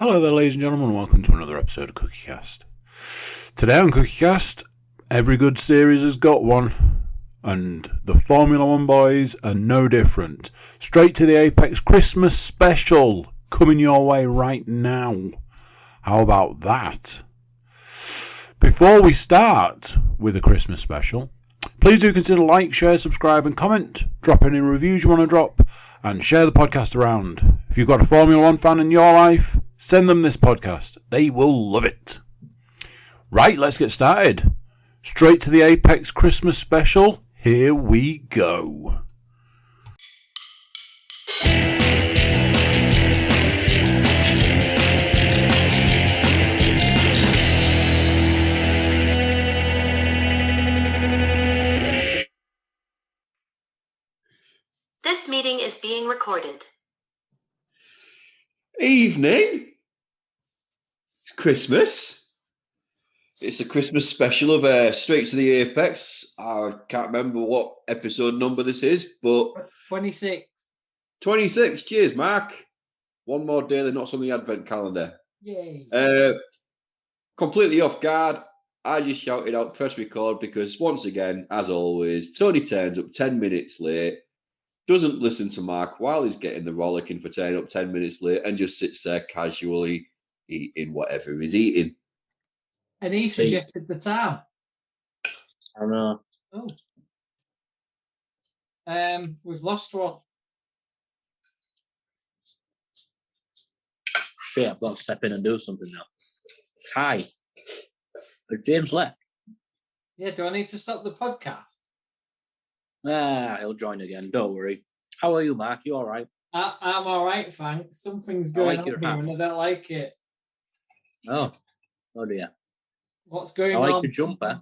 Hello there, ladies and gentlemen, and welcome to another episode of CookieCast. Today on CookieCast, every good series has got one, and the Formula One boys are no different. Straight to the Apex Christmas special coming your way right now. How about that? Before we start with the Christmas special, please do consider like, share, subscribe and comment. Drop any reviews you want to drop and share the podcast around. If you've got a Formula One fan in your life, send them this podcast. They will love it. Right, let's get started. Straight to the Apex Christmas special. Here we go. This meeting is being recorded. Evening. It's Christmas. It's a Christmas special of Straight to the Apex. I can't remember what episode number this is, but 26. 26. Cheers, Mark. One more day than not on the advent calendar. Yay. Completely off guard. I just shouted out press record because once again, as always, Tony turns up 10 minutes late. Doesn't listen to Mark while he's getting the rollicking for turning up 10 minutes late and just sits there casually eating whatever he's eating. And he suggested the time. I know. Oh. We've lost one. Shit, I've got to step in and do something now. Hi. Has James left? Yeah, do I need to stop the podcast? He'll join again. Don't worry. How are you, Mark? You all right? I'm all right, thanks. Something's going on here and I don't like it. Oh dear. What's going on? on? I like the jumper.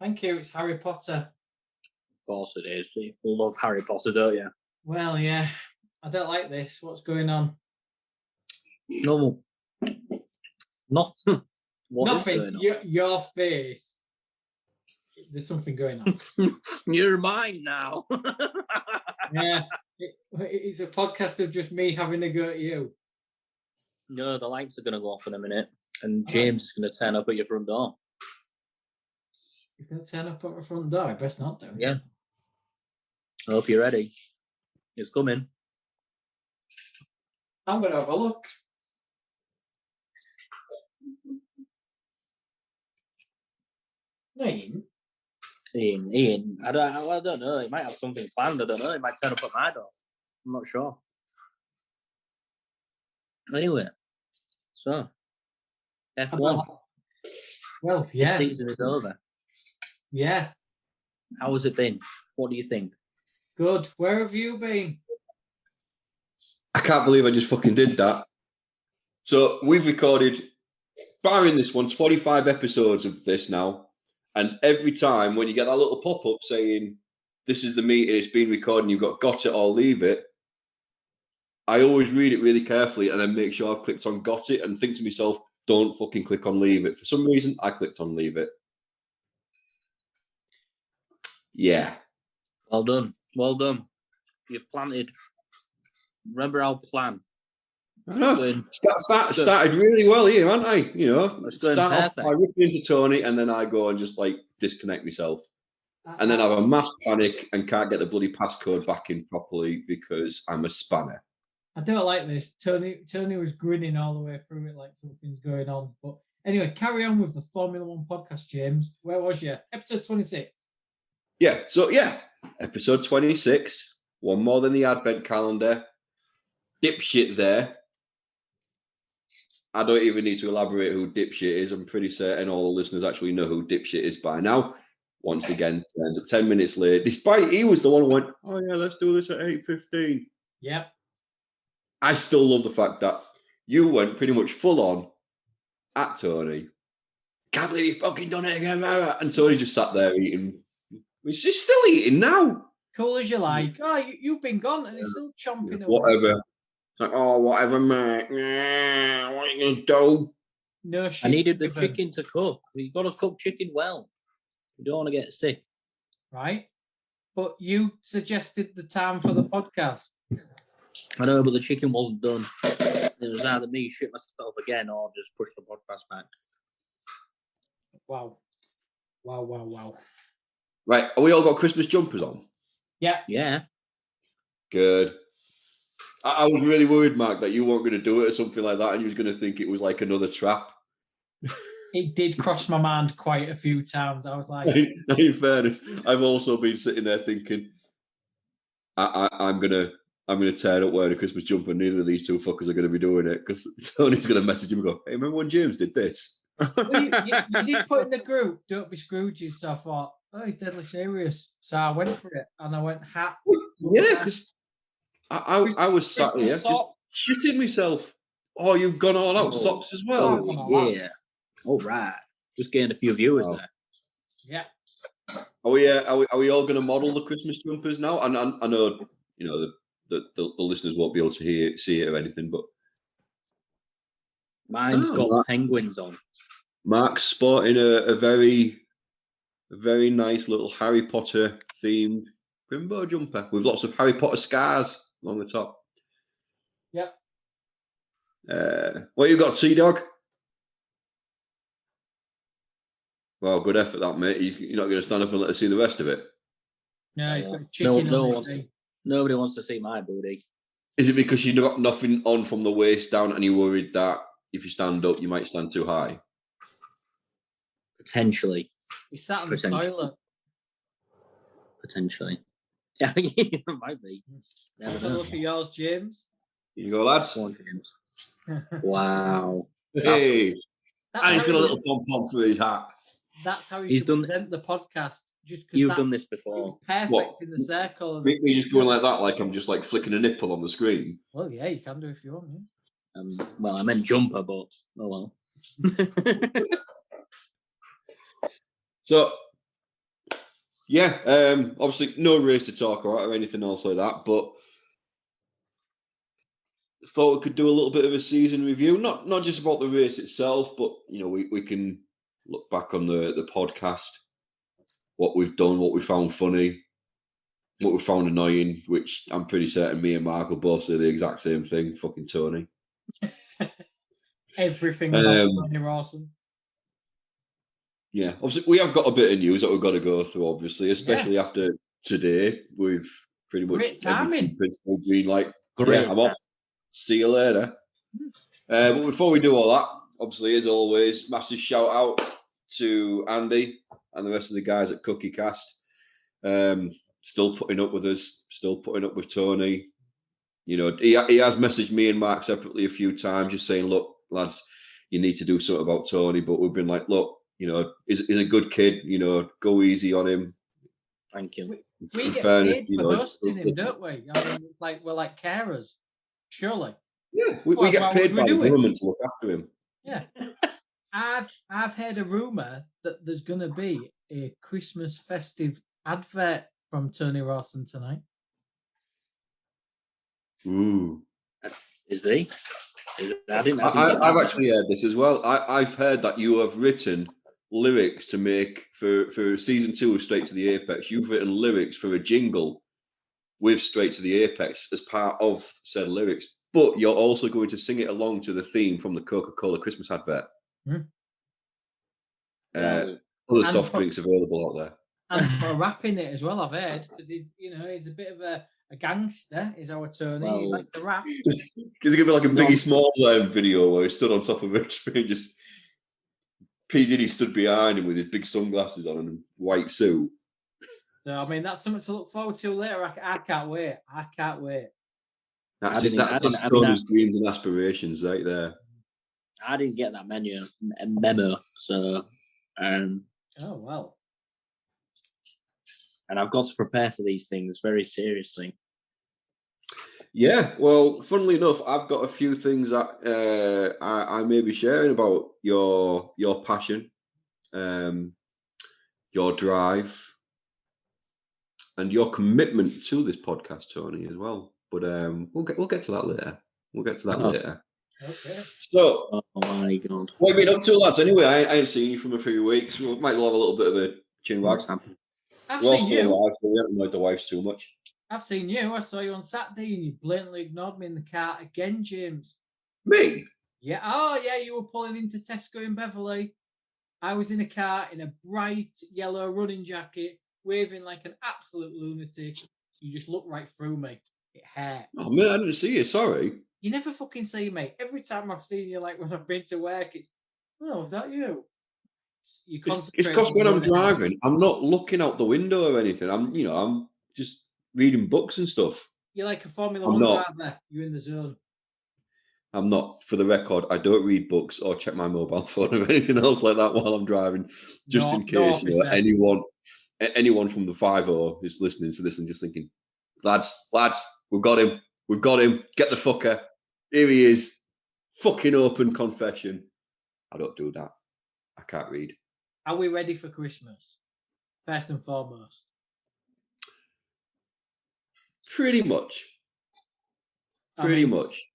Thank you. It's Harry Potter. Of course it is. You love Harry Potter, don't you? Well, yeah. I don't like this. What's going on? No. Nothing. Nothing. Going on? Your face. There's something going on. You're mine now. Yeah. It's a podcast of just me having a go at you. No, the lights are going to go off in a minute, and James is going to turn up at your front door. You're going to turn up at my front door? I best not do. Yeah. I hope you're ready. It's coming. I'm going to have a look. Ian, I don't know. He might have something planned. I don't know. He might turn up at my door. I'm not sure. Anyway, so F1. Well, yeah. The season is over. Yeah. How has it been? What do you think? Good. Where have you been? I can't believe I just fucking did that. So we've recorded, barring this one, 25 episodes of this now. And every time when you get that little pop-up saying, this is the meeting, it's been recorded, and you've got it or leave it, I always read it really carefully and then make sure I've clicked on got it and think to myself, don't fucking click on leave it. For some reason, I clicked on leave it. Yeah. Well done. Well done. You've planted. Remember our plan. I know. Started really well here, haven't I? You know, start off by ripping into Tony, and then I go and just like disconnect myself, and then I have a mass panic and can't get the bloody passcode back in properly because I'm a spanner. I don't like this. Tony was grinning all the way through it like something's going on. But anyway, carry on with the Formula One podcast, James. Where was you? Episode 26. Yeah. So yeah, episode 26. One more than the advent calendar. Dipshit there. I don't even need to elaborate who Dipshit is. I'm pretty certain all the listeners actually know who Dipshit is by now. Once again, turns up 10 minutes late, despite he was the one who went, oh yeah, let's do this at 8:15. Yep. I still love the fact that you went pretty much full on at Tony. Can't believe you fucking done it again. And Tony just sat there eating. He's still eating now. Cool as you like. Oh, you've been gone and he's still chomping away. Whatever. It's like, oh, whatever, mate. What are you going to do? No shit. I needed the chicken to cook. You've got to cook chicken well. You don't want to get sick. Right. But you suggested the time for the podcast. I know, but the chicken wasn't done. it was either me shit myself again or just push the podcast back. Wow. Right, are we all got Christmas jumpers on? Yeah. Yeah. Good. I was really worried, Mark, that you weren't going to do it or something like that, and you was going to think it was like another trap. It did cross my mind quite a few times. I was like, In fairness, I've also been sitting there thinking, I'm gonna tear up wearing a Christmas jumper. Neither of these two fuckers are going to be doing it because Tony's going to message him and go, "Hey, remember when James did this?" well, you did put in the group, "Don't be Scrooges." So I thought, oh, he's deadly serious. So I went for it, and I went hat. Yeah, because I was sat here just shitting myself. Oh, you've gone all out socks as well. Oh, yeah. All right. Just getting a few viewers there. Yeah. Are we all going to model the Christmas jumpers now? And I know the listeners won't be able to see it or anything, but mine's got penguins on. Mark's sporting a very nice little Harry Potter themed Grimbo jumper with lots of Harry Potter scars along the top. Yep. What you got, T-Dog? Well, good effort, that, mate. You're not going to stand up and let us see the rest of it? No, he's got chicken nobody wants to see my booty. Is it because you got nothing on from the waist down and you're worried that if you stand up, you might stand too high? Potentially. He sat on the toilet. Potentially. Yeah, it might be. Have a look at yours, James. Here you go, lads. Wow. Hey. And he's got a little pom-pom for his hat. That's how he's done present the podcast. You've done this before. Perfect in the circle. Me just going like that, like I'm just like flicking a nipple on the screen. Well, yeah, you can do if you want. Yeah. Well, I meant jumper, but oh well. So, yeah, obviously no race to talk about or anything else like that, but thought we could do a little bit of a season review, not just about the race itself, but we can look back on the podcast, what we've done, what we found funny, what we found annoying, which I'm pretty certain me and Mark will both say the exact same thing. Fucking Tony. Everything about Tony Rawson. Yeah, obviously we have got a bit of news that we've got to go through, obviously, especially after today. We've pretty much been like, great, I'm off. See you later. But before we do all that, obviously, as always, massive shout out to Andy and the rest of the guys at Cookie Cast. Still putting up with us, still putting up with Tony. He has messaged me and Mark separately a few times, just saying, "Look, lads, you need to do something about Tony." But we've been like, "Look, he's a good kid. Go easy on him." Thank you. We get paid for hosting him, don't we? I mean, we're like carers, surely. Yeah, we get paid by the government to look after him. Yeah. I've heard a rumour that there's going to be a Christmas festive advert from Tony Rawson tonight. Ooh. Is he? I've actually heard this as well. I've heard that you have written lyrics to make for season 2 of Straight to the Apex. You've written lyrics for a jingle with Straight to the Apex as part of said lyrics, but you're also going to sing it along to the theme from the Coca-Cola Christmas advert. Other soft drinks available out there. And for rapping it as well, I've heard, because he's a bit of a gangster, is our Tony. He likes to rap. Because it's going to be like a Biggie Smalls video where he stood on top of a tree, just P. Diddy stood behind him with his big sunglasses on and a white suit. So, I mean, that's something to look forward to later. I can't wait. I can't wait. That's Tony's dreams and aspirations right there. I didn't get that memo, so... oh, well. And I've got to prepare for these things very seriously. Yeah, well, funnily enough, I've got a few things that I may be sharing about your passion, your drive, and your commitment to this podcast, Tony, as well. But we'll get to that later. Later. Okay. So, oh my God, what have you been up to, lads? Anyway, I ain't seen you from a few weeks. We might well have a little bit of a chin wag. I've seen you. Alive, so we haven't annoyed the wives too much. I've seen you. I saw you on Saturday, and you blatantly ignored me in the car again, James. Me? Yeah. Oh, yeah. You were pulling into Tesco in Beverley. I was in a car in a bright yellow running jacket, waving like an absolute lunatic. You just looked right through me. It hurt. Oh, man, I didn't see you. Sorry. You never fucking see me. Every time I've seen you, like when I've been to work, it's, oh, is that you? You It's concentrate because on when the I'm road ahead. driving, I'm not looking out the window or anything. I'm just reading books and stuff. You're like a Formula I'm One not. driver. You're in the zone. I'm not. For the record, I don't read books or check my mobile phone or anything else like that while I'm driving, just in No, case officer. anyone from the 50 is listening to this and just thinking, lads, we've got him, get the fucker, here he is, fucking open confession. I don't do that. I can't read. Are we ready for Christmas? First and foremost. Pretty much.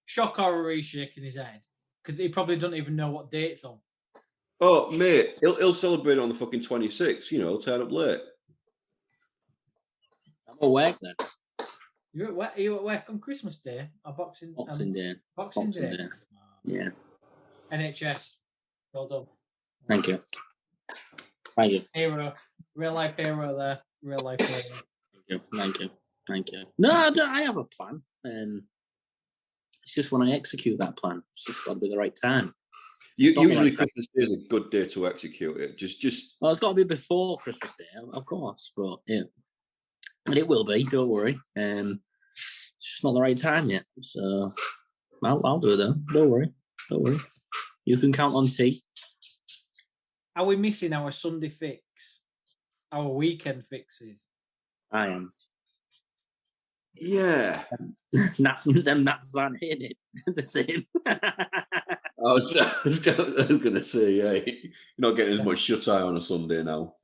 Shock horror, he's shaking his head because he probably doesn't even know what date it's on. Oh, mate, he'll celebrate on the fucking 26th. He'll turn up late. I'm at work then. You're at work? Are you at work on Christmas Day or Boxing Day. Boxing Day. Yeah. NHS. Well done. Thank you. Hero. Real life hero there. Real life hero. Thank you. No, I don't. I have a plan. It's just when I execute that plan, it's just got to be the right time. Usually Christmas Day is a good day to execute it. Just. Well, it's got to be before Christmas Day, of course, but yeah, and it will be. Don't worry. It's just not the right time yet. So I'll do it then. Don't worry. You can count on tea. Are we missing our Sunday fix? Our weekend fixes? I am. Yeah. Them naps aren't hitting it the same. I was going to say, yeah, you're not getting as much shut eye on a Sunday now.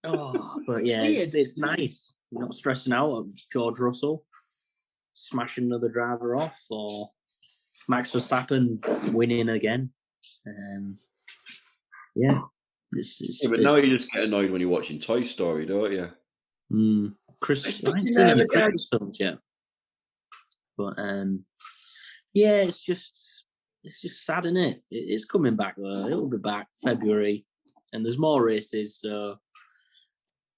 Oh, but yeah, it's nice. You're not stressing out of George Russell smashing another driver off or Max Verstappen winning again. Yeah. But now you just get annoyed when you're watching Toy Story, don't you? I haven't seen any Christmas films yet. But yeah, it's just sad, isn't it? It's coming back though. It'll be back February, and there's more races, so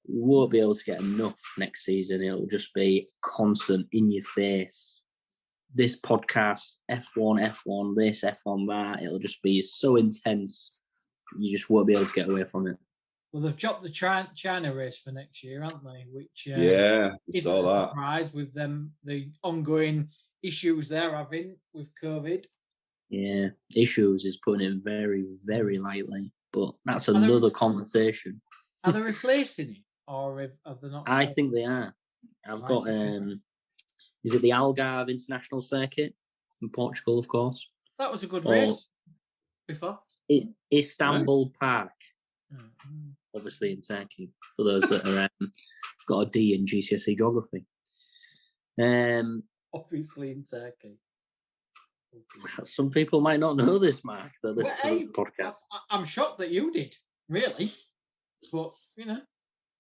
we won't be able to get enough next season. It'll just be constant in your face. This podcast, F1, this, F1, that. It'll just be so intense. You just won't be able to get away from it. Well, they've dropped the China race for next year, haven't they? Which isn't a surprise with them, the ongoing issues they're having with COVID. Yeah, issues is putting it very, very lightly, but that's another conversation. Are they replacing it, or have they not? I think they are. I've got is it the Algarve International Circuit in Portugal, of course? That was a good race before. Istanbul Park, obviously in Turkey, for those that are got a D in GCSE geography. Obviously in Turkey. Some people might not know this, Mark, that this is a podcast. I'm shocked that you did, really. But,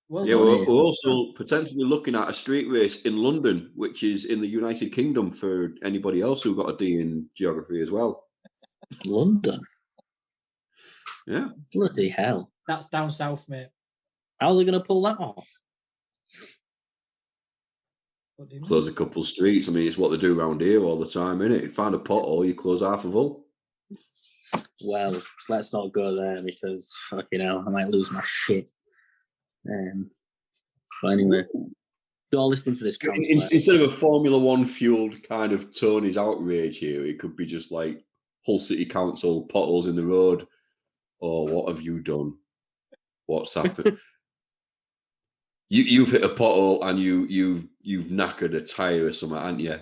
well, we're also potentially looking at a street race in London, which is in the United Kingdom for anybody else who got a D in geography as well. London? Yeah. Bloody hell. That's down south, mate. How are they going to pull that off? Close a couple streets. I mean, it's what they do around here all the time, innit? You find a pothole, you close half of all. Well, let's not go there because, fucking hell, I might lose my shit. But anyway, you're all listening to this. Instead of a Formula One fueled kind of Tony's outrage here, it could be just like Hull City Council, potholes in the road, or what have you done? What's happened? You've hit a pothole and you've knackered a tyre or something, haven't you?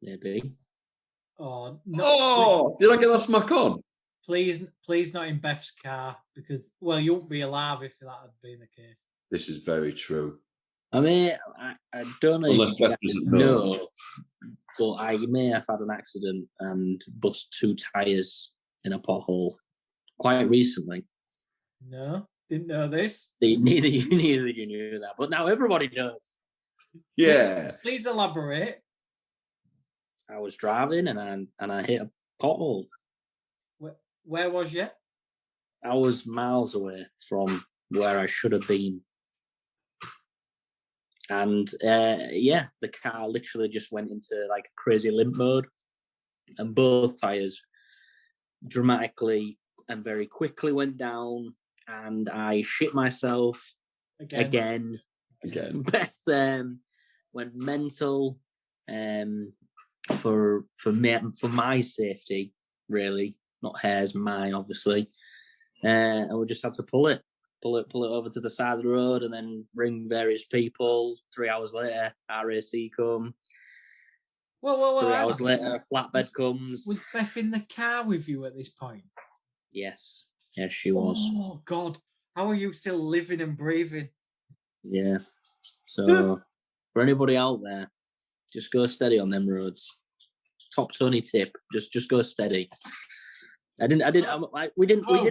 Maybe. Oh, no. Oh, did I get that smack on? Please not in Beth's car, because, well, you won't be alive if that had been the case. This is very true. I mean, I don't know if you guys know, but I may have had an accident and bust 2 tyres in a pothole quite recently. No, didn't know this. Neither you knew that, but now everybody knows. Yeah. Please elaborate. I was driving and I hit a pothole. Where was you? I was miles away from where I should have been. And the car literally just went into like a crazy limp mode, and both tyres dramatically and very quickly went down, and I shit myself again. Beth went mental for my safety, really, not hers, mine, obviously. And we just had to pull it over to the side of the road, and then ring various people. 3 hours later, RAC come. Whoa, 3 hours later, a flatbed comes. Was Beth in the car with you at this point? Yes, she was. Oh God, how are you still living and breathing? Yeah. So for anybody out there, just go steady on them roads. Top Tony tip: just go steady. We didn't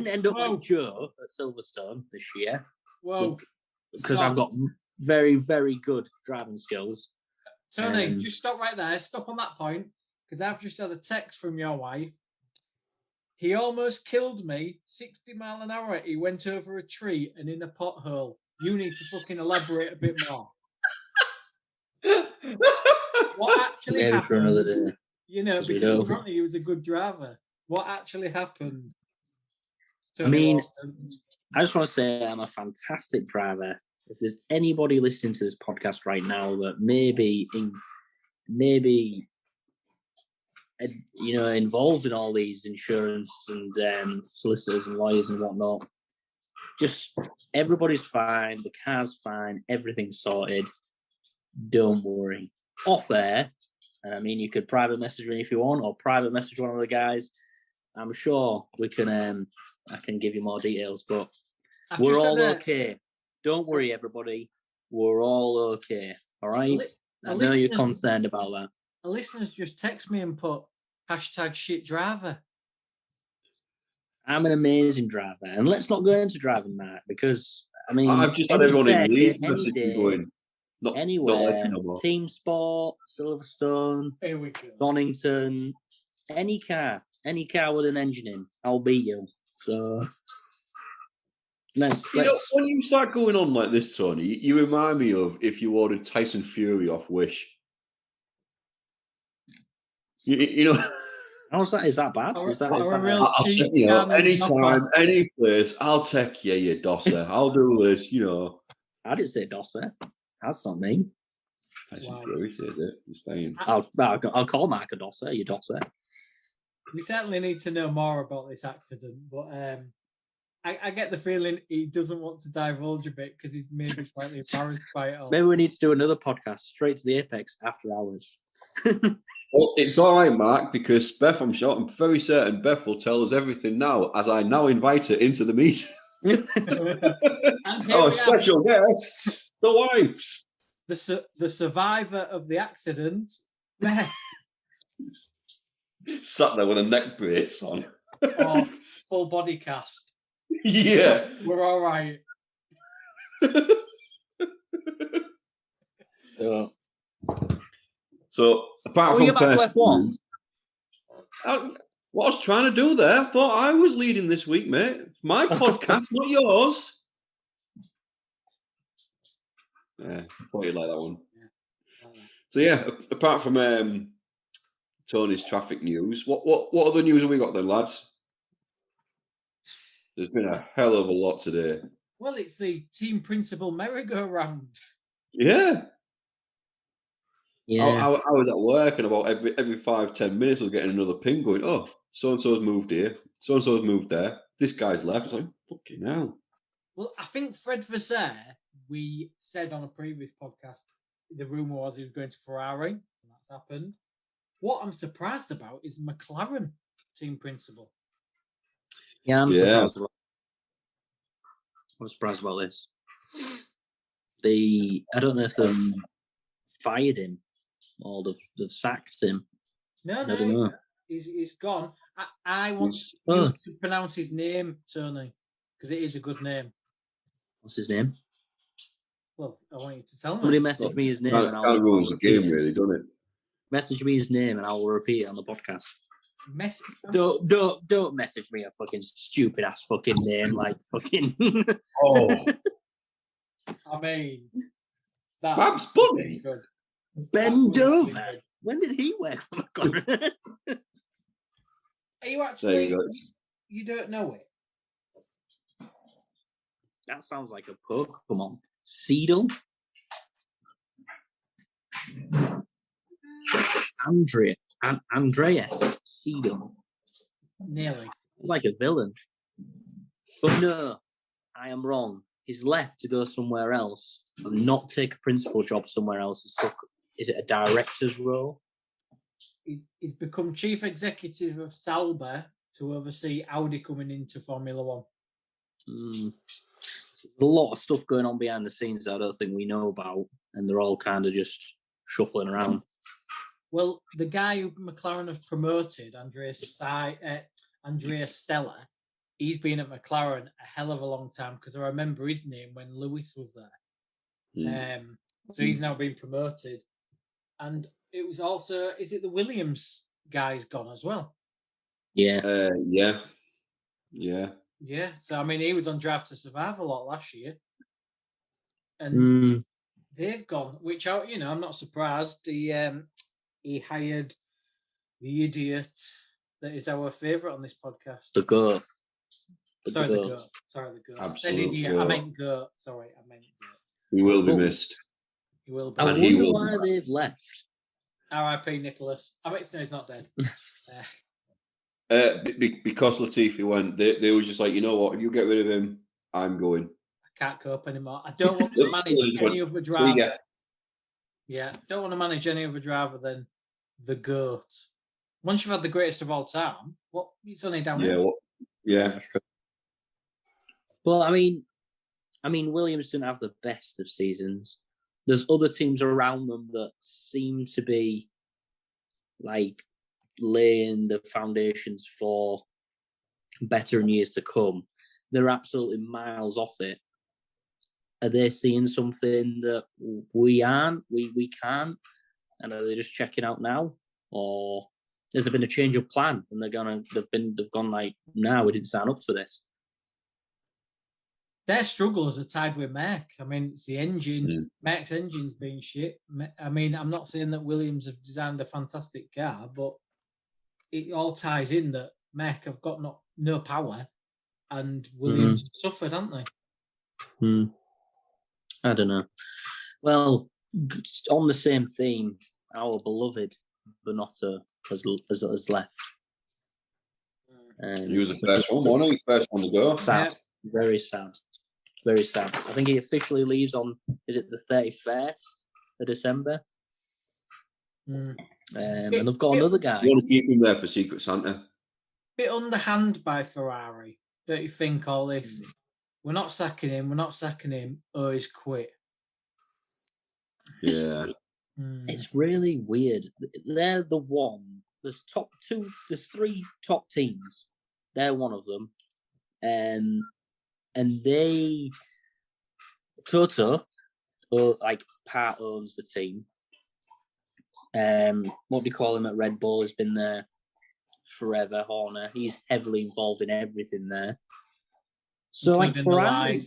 end up like Joe at Silverstone this year. Whoa! Because I've got very, very good driving skills. Tony, just stop right there. Stop on that point, because I've just had a text from your wife. He almost killed me. 60 mile an hour. He went over a tree and in a pothole. You need to fucking elaborate a bit more. What actually happened? For another day. You know, because apparently he was a good driver. What actually happened? Tony Rawson? I just want to say I'm a fantastic driver. If there's anybody listening to this podcast right now that maybe involved in all these insurance and solicitors and lawyers and whatnot, just everybody's fine, the car's fine, everything's sorted. Don't worry. Off there, and I mean, you could private message me if you want, or private message one of the guys. I'm sure we can. I can give you more details, but we're all okay. Don't worry, everybody. We're all okay. All right. I know you're concerned about that. A listener's just text me and put #shit driver. I'm an amazing driver, and let's not go into driving that, because I mean, I've just had everyone in Leeds messaging going. Anywhere, Team Sport, Silverstone, Donington, any car with an engine in, I'll beat you. So, let's... when you start going on like this, Tony, you remind me of if you ordered Tyson Fury off Wish. You know. How's that? Is that bad? I'll take you anytime, any place. I'll take you, you dosser. I'll do this. You know. I didn't say dosser. That's not me. Tyson Fury says it. You're saying. I'll call Mark a dosser. You dosser. We certainly need to know more about this accident, but I get the feeling he doesn't want to divulge a bit because he's maybe slightly embarrassed by it all. Maybe we need to do another podcast straight to the apex after hours. Well, it's all right, Mark, because Beth, I'm very certain Beth will tell us everything now, as I now invite her into the meeting. Our special guests, the wives. The survivor of the accident, Beth. Sat there with a neck brace on. Oh, full body cast. Yeah. We're all right. So, apart from F1, what I was trying to do there, I thought I was leading this week, mate. It's my podcast, not yours. Yeah, I thought you'd like that one. So yeah, apart from Tony's traffic news, what other news have we got then, lads? There's been a hell of a lot today. Well, it's the team principal merry-go-round. Yeah. Yeah. I was at work, and about every 5-10 minutes, I was getting another ping going, oh, so-and-so's moved here, so-and-so's moved there, this guy's left. It's like, fucking hell. Well, I think Fred Vasseur, we said on a previous podcast, the rumour was he was going to Ferrari, and that's happened. What I'm surprised about is McLaren team principal. Yeah, I'm surprised about this. I don't know if they've fired him or they've sacked him. No, I don't know. He's gone. I want you to pronounce his name, Tony, because it is a good name. What's his name? Well, I want you to tell me. Somebody messaged me his name. That ruins the game, really, doesn't it? Message me his name and I will repeat it on the podcast. Message. Don't message me a fucking stupid ass fucking name like fucking. Oh, I mean, that Babs Bunny. good. Ben That was Dover. good. When did he work for McLaren? Are you There actually? you go. You don't know it. That sounds like a Pokemon. Seedle. Andreas Seedle. Nearly. It's like a villain. But no, I am wrong. He's left to go somewhere else and not take a principal job somewhere else. Is it a director's role? He's become chief executive of Sauber to oversee Audi coming into Formula One. A lot of stuff going on behind the scenes that I don't think we know about, and they're all kind of just shuffling around. Well, the guy who McLaren have promoted, Andrea Stella, he's been at McLaren a hell of a long time because I remember his name when Lewis was there. So he's now been promoted. And it was also, is it the Williams guy's gone as well? Yeah. Yeah. Yeah. So, I mean, he was on Drive to Survive a lot last year. And they've gone, which, I'm not surprised. He hired the idiot that is our favourite on this podcast. The goat. The goat. I said idiot. I meant goat. Sorry, I meant goat. He will be missed. He will be. I wonder why they've left. R.I.P. Nicholas. I mean, he's not dead. Because Latifi went, they were just like, you know what? If you get rid of him, I'm going. I can't cope anymore. I don't want to manage any other driver. Yeah, don't want to manage any other driver than the GOAT. Once you've had the greatest of all time, it's only downhill. Yeah. Well, I mean, Williams didn't have the best of seasons. There's other teams around them that seem to be like laying the foundations for better in years to come. They're absolutely miles off it. Are they seeing something that we aren't? We can't? And are they just checking out now? Or has there been a change of plan and they've gone like, nah, we didn't sign up for this? Their struggles are tied with Mac. I mean, it's the engine. Mac's engine's been shit. I mean, I'm not saying that Williams have designed a fantastic car, but it all ties in that Mac have got no power and Williams have suffered, haven't they? I don't know. Well, on the same theme, our beloved Bonotto has left. He was the first one, wasn't he? First one to go. Sad. Yeah. Very sad. Very sad. I think he officially leaves on, is it the 31st of December? And they've got another guy. You want to keep him there for Secret Santa? Bit underhand by Ferrari, don't you think, all this? We're not sacking him, oh, he's quit. Yeah. It's really weird. They're the one. There's three top teams. They're one of them. And Toto, like, part owns the team. What do you call him at Red Bull? Has been there forever, Horner. He's heavily involved in everything there. So, like, Ferrari...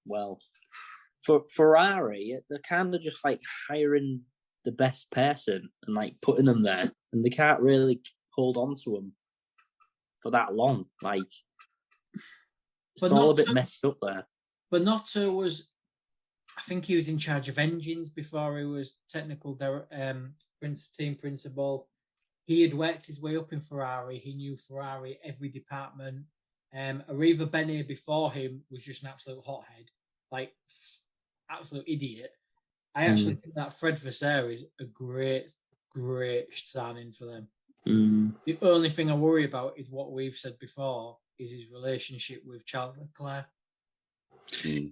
well, for Ferrari, they're kind of just, like, hiring the best person and, like, putting them there. And they can't really hold on to them for that long. Like, it's all a bit messed up there. Bonotto was, I think he was in charge of engines before he was technical team principal. He had worked his way up in Ferrari. He knew Ferrari, every department. Arriva Bene before him was just an absolute hothead, like absolute idiot. I actually think that Fred Vasseur is a great signing for them. The only thing I worry about is what we've said before, is his relationship with Charles Leclerc.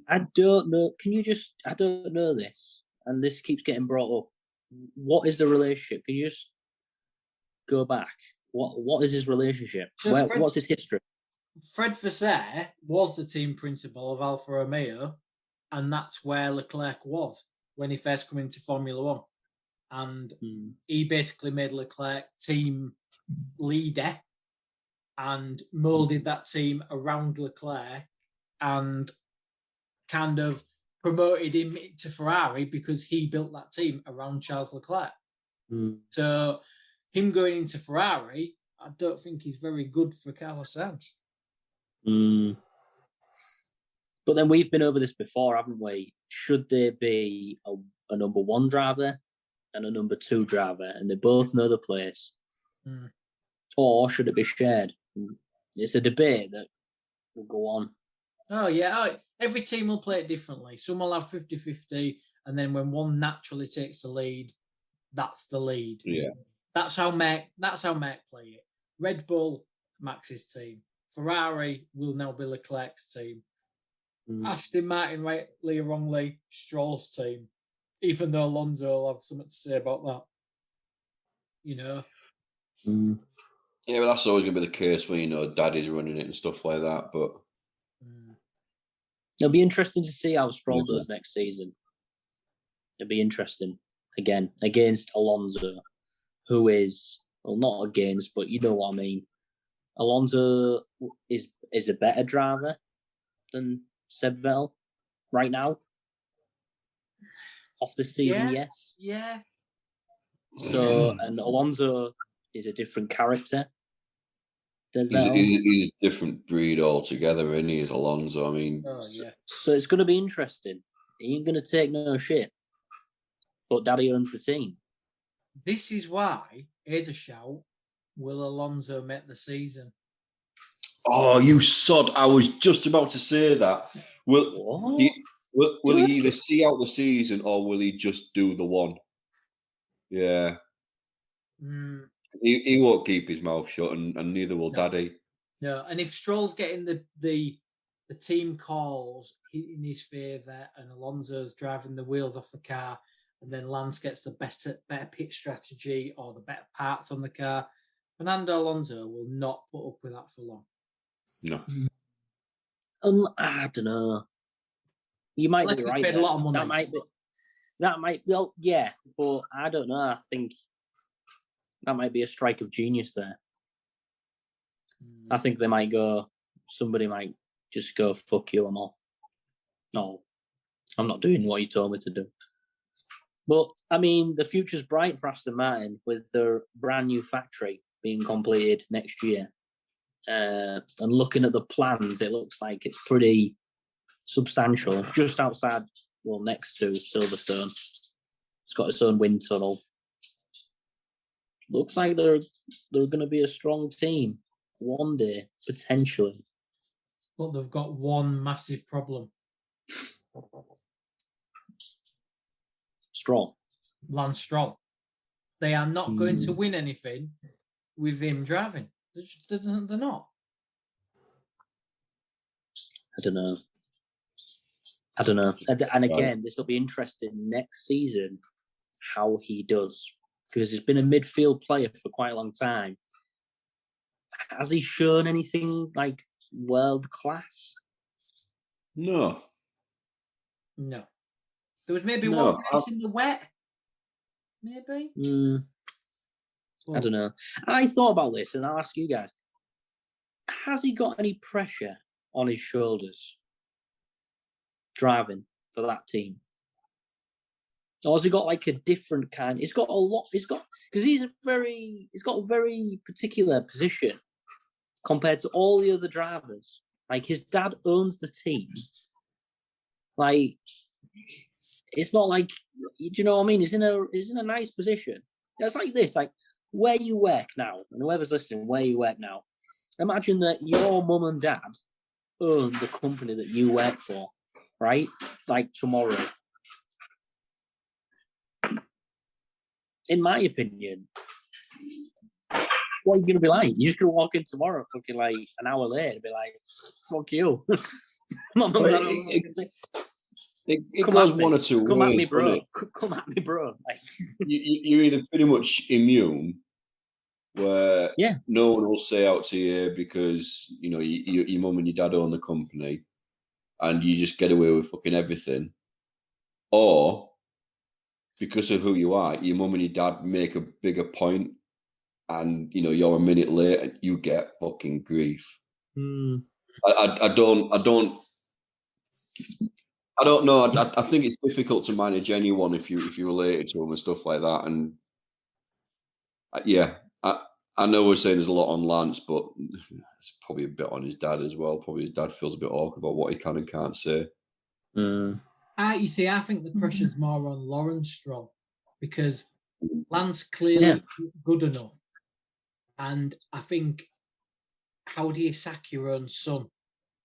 I don't know. I don't know this, and this keeps getting brought up. What is the relationship? Can you just go back? What is his relationship? So what's his history? Fred Vasseur was the team principal of Alfa Romeo, and that's where Leclerc was when he first came into Formula One. and he basically made Leclerc team leader and moulded that team around Leclerc and kind of promoted him to Ferrari because he built that team around Charles Leclerc. So him going into Ferrari, I don't think is very good for Carlos Sainz. But then we've been over this before, haven't we? Should there be a number one driver and a number two driver, and they both know the place? Or should it be shared? It's a debate that will go on. Oh, yeah. Every team will play it differently. Some will have 50-50, and then when one naturally takes the lead, that's the lead. Yeah. That's how Mac play it. Red Bull, Max's team. Ferrari will now be Leclerc's team. Aston Martin, rightly or wrongly, Stroll's team. Even though Alonso will have something to say about that. You know? Yeah, but that's always going to be the case when, Daddy's running it and stuff like that. But it'll be interesting to see how Stroll does next season. It'll be interesting. Again, against Alonso, who is, well, not against, but you know what I mean. Alonso is a better driver than Seb Vettel right now. Off the season, yes. Yeah. So, and Alonso is a different character. He's a different breed altogether, isn't he, is Alonso? I mean... So it's going to be interesting. He ain't going to take no shit. But Daddy owns the team. This is why, here's a shout, will Alonso make the season? Oh, you sod. I was just about to say that. Will he either see out the season or will he just do the one? Yeah. He won't keep his mouth shut, and neither will Daddy. No, and if Stroll's getting the team calls in his favour and Alonso's driving the wheels off the car, and then Lance gets the better pit strategy or the better parts on the car, Fernando Alonso will not put up with that for long. No. I don't know. You might be right. Paid a lot of money. That might. Well, yeah, but I don't know. I think that might be a strike of genius there. I think they might go. Somebody might just go, "Fuck you, I'm off." No, I'm not doing what you told me to do. But I mean, the future's bright for Aston Martin with their brand new factory being completed next year. And looking at the plans, it looks like it's pretty substantial. Just outside, well, next to Silverstone, it's got its own wind tunnel. Looks like they're going to be a strong team one day, potentially. But they've got one massive problem. Lance Stroll. They are not going to win anything with him driving. They're not. I don't know. And again, this will be interesting next season how he does, because he's been a midfield player for quite a long time. Has he shown anything like world class? No. There was maybe one race in the wet. Maybe. I don't know. I thought about this, and I'll ask you guys: has he got any pressure on his shoulders driving for that team, or has he got like a different kind? He's got a lot. Because he's got a very particular position compared to all the other drivers. Like his dad owns the team. Like it's not like, do you know what I mean? He's in a nice position. It's like this, like. Where you work now, and whoever's listening, where you work now, imagine that your mum and dad own the company that you work for, right? Like tomorrow. In my opinion, what are you going to be like? You're just going to walk in tomorrow, fucking like an hour later, and be like, fuck you. It goes one or two ways. Come at me, bro. Come at me, bro. Like, you're either pretty much immune, where no one will say out to you because your mum and your dad own the company, and you just get away with fucking everything, or because of who you are, your mum and your dad make a bigger point, and you're a minute late and you get fucking grief. I don't know. I think it's difficult to manage anyone if you're related to them and stuff like that. And I know we're saying there's a lot on Lance, but it's probably a bit on his dad as well. Probably his dad feels a bit awkward about what he can and can't say. You see, I think the pressure's more on Lawrence Stroll because Lance clearly good enough. And I think, how do you sack your own son?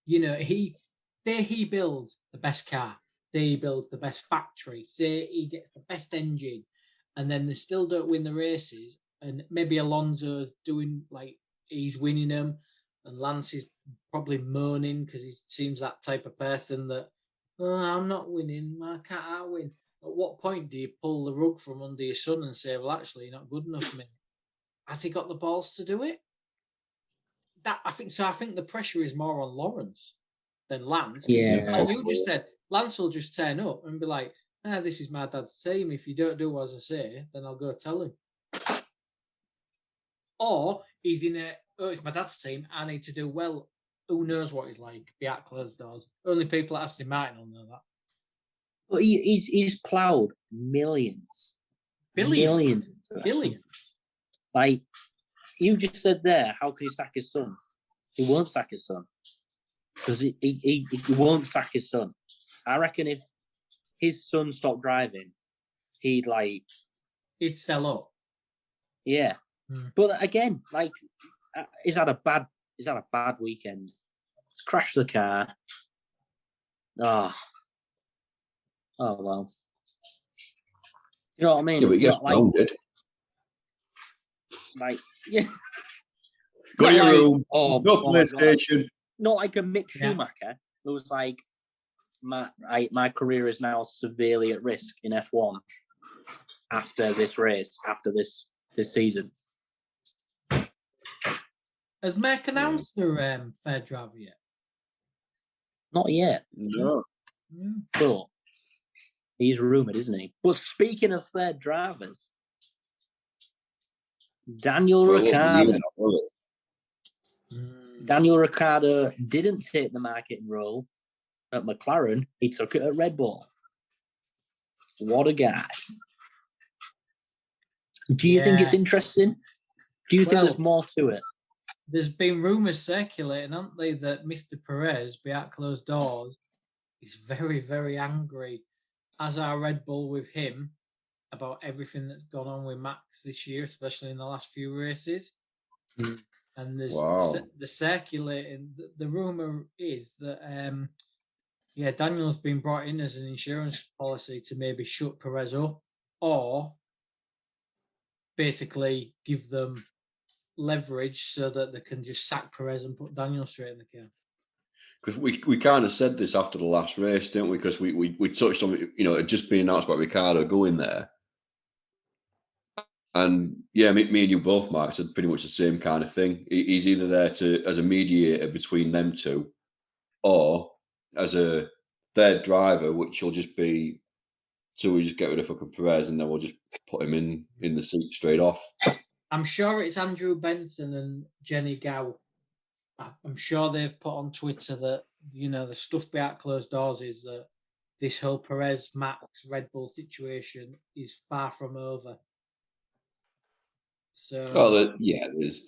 He builds the best car, say he builds the best factory, say he gets the best engine, and then they still don't win the races. And maybe Alonso's doing like he's winning them, and Lance is probably moaning because he seems that type of person that, I'm not winning, why can't I win? At what point do you pull the rug from under your son and say, well, actually, you're not good enough for me? Has he got the balls to do it? I think the pressure is more on Lawrence than Lance. Yeah. Like you just said, Lance will just turn up and be like, this is my dad's team. If you don't do as I say, then I'll go tell him. Or he's in it's my dad's team, I need to do well. Who knows what he's like behind closed doors? Only people at Aston Martin will know that. But he's ploughed millions. Billions. Like, you just said there, how can he sack his son? He won't sack his son. Because he won't sack his son. I reckon if his son stopped driving, he'd sell up. Yeah. But again, like, he's had a bad weekend. He's crashed the car. Oh well. You know what I mean? Yeah, but he gets grounded. Like, yeah. Go to your room. No PlayStation. Not like a Mick Schumacher. It was like, my career is now severely at risk in F1 after this race, after this season. Has Mark announced their fair driver yet? Not yet. No. But he's rumoured, isn't he? But speaking of third drivers, Daniel Ricciardo. Daniel Ricciardo didn't take the marketing role at McLaren. He took it at Red Bull. What a guy. Do you think it's interesting? Do you think there's more to it? There's been rumours circulating, haven't they, that Mr. Perez, behind closed doors, is very, very angry, as are Red Bull with him, about everything that's gone on with Max this year, especially in the last few races. And there's the circulating. The rumour is that, Daniel's been brought in as an insurance policy to maybe shut Perez up, or basically give them leverage so that they can just sack Perez and put Daniel straight in the car. Because we kind of said this after the last race, didn't we? Because we touched on it, it had just been announced about Ricciardo going there. And me and you both, Mark, said pretty much the same kind of thing. He's either there as a mediator between them two, or as a third driver, which will just be, so we just get rid of fucking Perez and then we'll just put him in the seat straight off. I'm sure it's Andrew Benson and Jenny Gow. I'm sure they've put on Twitter that, the stuff behind closed doors is that this whole Perez, Max, Red Bull situation is far from over. So, there's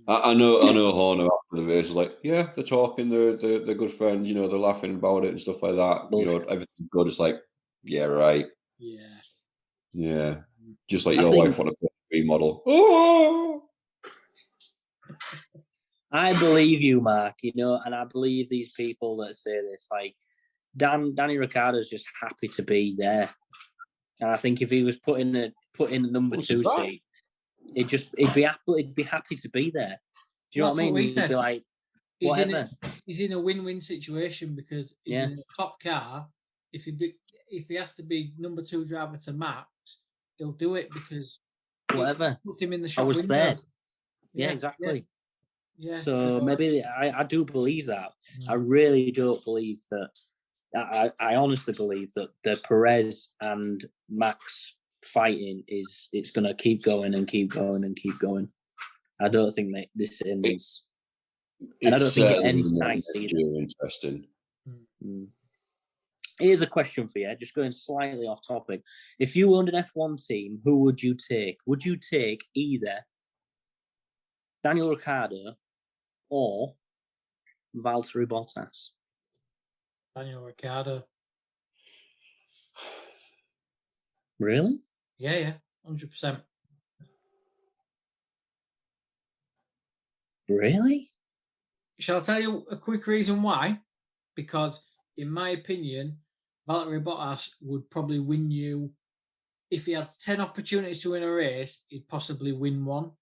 I know Horner after the race was like, they're talking, they're good friends, they're laughing about it and stuff like that. Everything's good. It's like, right. Yeah. Just like your wife on a remodel. Oh! I believe you, Mark, and I believe these people that say this. Like, Danny Ricciardo's just happy to be there. And I think if he was put in the number 2 seat, he'd be happy to be there. Do you know what I mean? He'd be like, whatever. He's in a win-win situation because he's in a top car. If he has to be number 2 driver to Max, he'll do it because whatever. Put him in the shop I was window. there. Yeah, exactly. Yeah. So maybe I do believe that. I really don't believe that I honestly believe that the Perez and Max fighting it's going to keep going and keep going and keep going. I don't think that this ends, and I don't think it ends nice either. Interesting. Mm. Here's a question for you, just going slightly off topic. If you owned an F1 team, who would you take? Would you take either Daniel Ricciardo or Valtteri Bottas? Daniel Ricciardo. Really? Yeah, 100%. Really? Shall I tell you a quick reason why? Because, in my opinion, Valtteri Bottas would probably win you. If he had 10 opportunities to win a race, he'd possibly win one.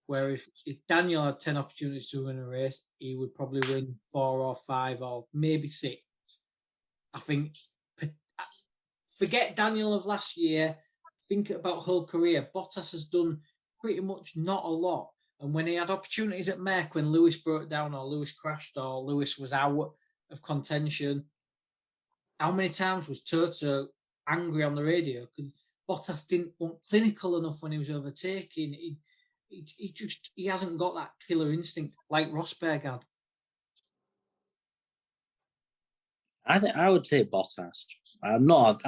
Where if Daniel had 10 opportunities to win a race, he would probably win 4 or 5 or maybe 6. I think, forget Daniel of last year, think about whole career. Bottas has done pretty much not a lot. And when he had opportunities at Merck, when Lewis broke down or Lewis crashed or Lewis was out of contention, how many times was Toto angry on the radio? Because Bottas didn't want clinical enough when he was overtaking. He hasn't got that killer instinct like Rosberg had. I think I would take Bottas. I'm not.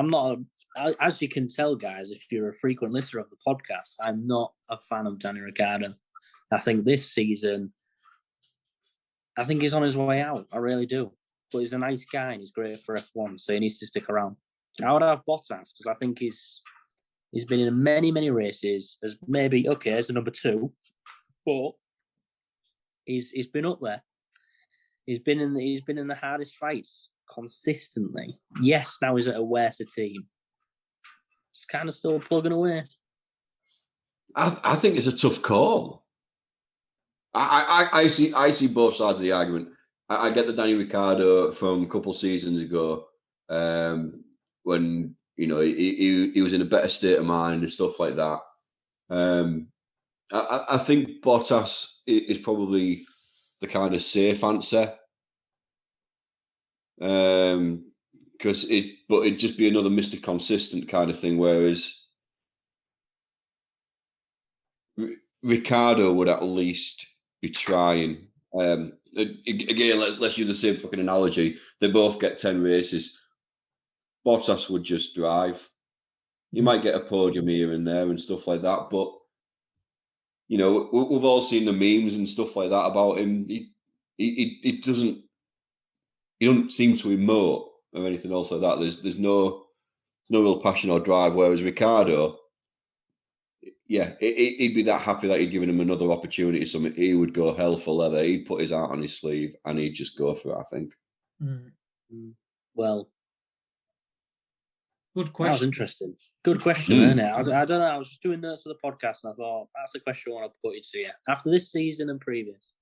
As you can tell, guys, if you're a frequent listener of the podcast, I'm not a fan of Daniel Ricciardo. I think this season, he's on his way out. I really do. But he's a nice guy and he's great for F1, so he needs to stick around. I would have Bottas because I think he's been in many, many races as maybe, as the number 2, but he's been up there. He's been in the hardest fights consistently. Yes, now he's at a worse team. It's kind of still plugging away. I think it's a tough call. I see both sides of the argument. I get the Daniel Ricciardo from a couple of seasons ago, when he was in a better state of mind and stuff like that. I think Bottas is probably the kind of safe answer, because it'd just be another Mr. Consistent kind of thing. Whereas Ricciardo would at least be trying. Again, let's use the same fucking analogy. They both get 10 races. Bottas would just drive. You might get a podium here and there and stuff like that, but we've all seen the memes and stuff like that about him. He doesn't seem to emote or anything else like that. There's no real passion or drive. Whereas Ricciardo, he'd be that happy that he'd given him another opportunity. Something he would go hell for leather. He'd put his heart on his sleeve and he'd just go for it, I think. Well, good question. That was interesting. Good question, isn't it? I don't know. I was just doing notes for the podcast and I thought, that's a question I want to put it to you after this season and previous.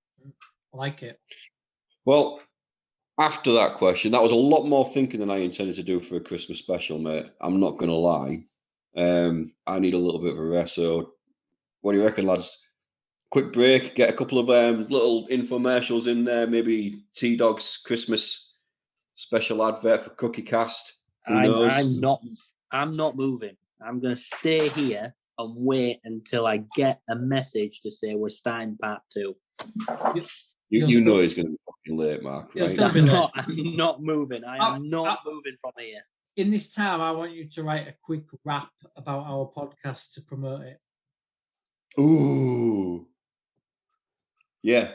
I like it. Well, after that question, that was a lot more thinking than I intended to do for a Christmas special, mate. I'm not going to lie. I need a little bit of a rest. So, what do you reckon, lads? Quick break, get a couple of little infomercials in there, maybe T-Dog's Christmas special advert for Cookie Cast. I'm not moving. I'm going to stay here and wait until I get a message to say we're starting part 2. You know he's going to be fucking late, Mark. Right? I'm not moving. I am not moving from here. In this time, I want you to write a quick rap about our podcast to promote it. Ooh. Yeah.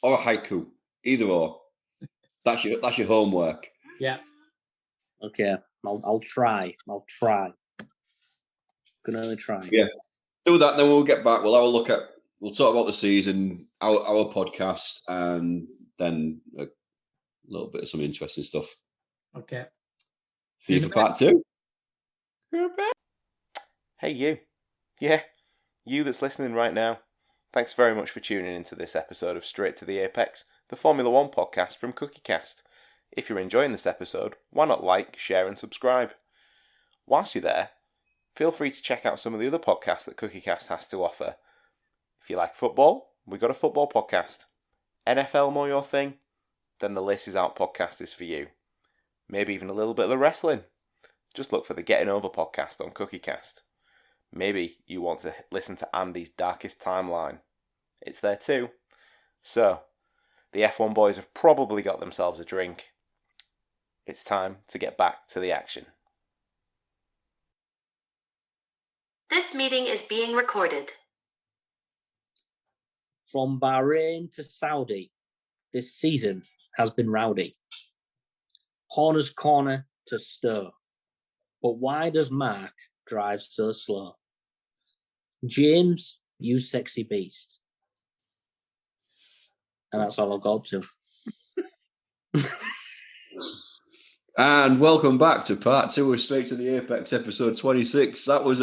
Or a haiku. Either or. That's your homework. Yeah. Okay. I'll try. Can only try. Yeah. Do that, then we'll get back. We'll talk about the season, our podcast, and then a little bit of some interesting stuff. Okay. See you for part 2. Hey, you. Yeah, you that's listening right now. Thanks very much for tuning into this episode of Straight to the Apex, the Formula One podcast from CookieCast. If you're enjoying this episode, why not like, share and subscribe? Whilst you're there, feel free to check out some of the other podcasts that CookieCast has to offer. If you like football, we've got a football podcast. NFL more your thing? Then the Laces Out podcast is for you. maybe even a little bit of the wrestling, just look for the Getting Over podcast on CookieCast. Maybe you want to listen to Andy's Darkest Timeline. It's there too. So, the F1 boys have probably got themselves a drink. It's time to get back to the action. This meeting is being recorded. From Bahrain to Saudi, this season has been rowdy. Horner's corner to Stowe. But why does Mark drive so slow? James, you sexy beast. And that's all I've got up to. And welcome back to part 2 of Straight to the Apex, episode 26. That was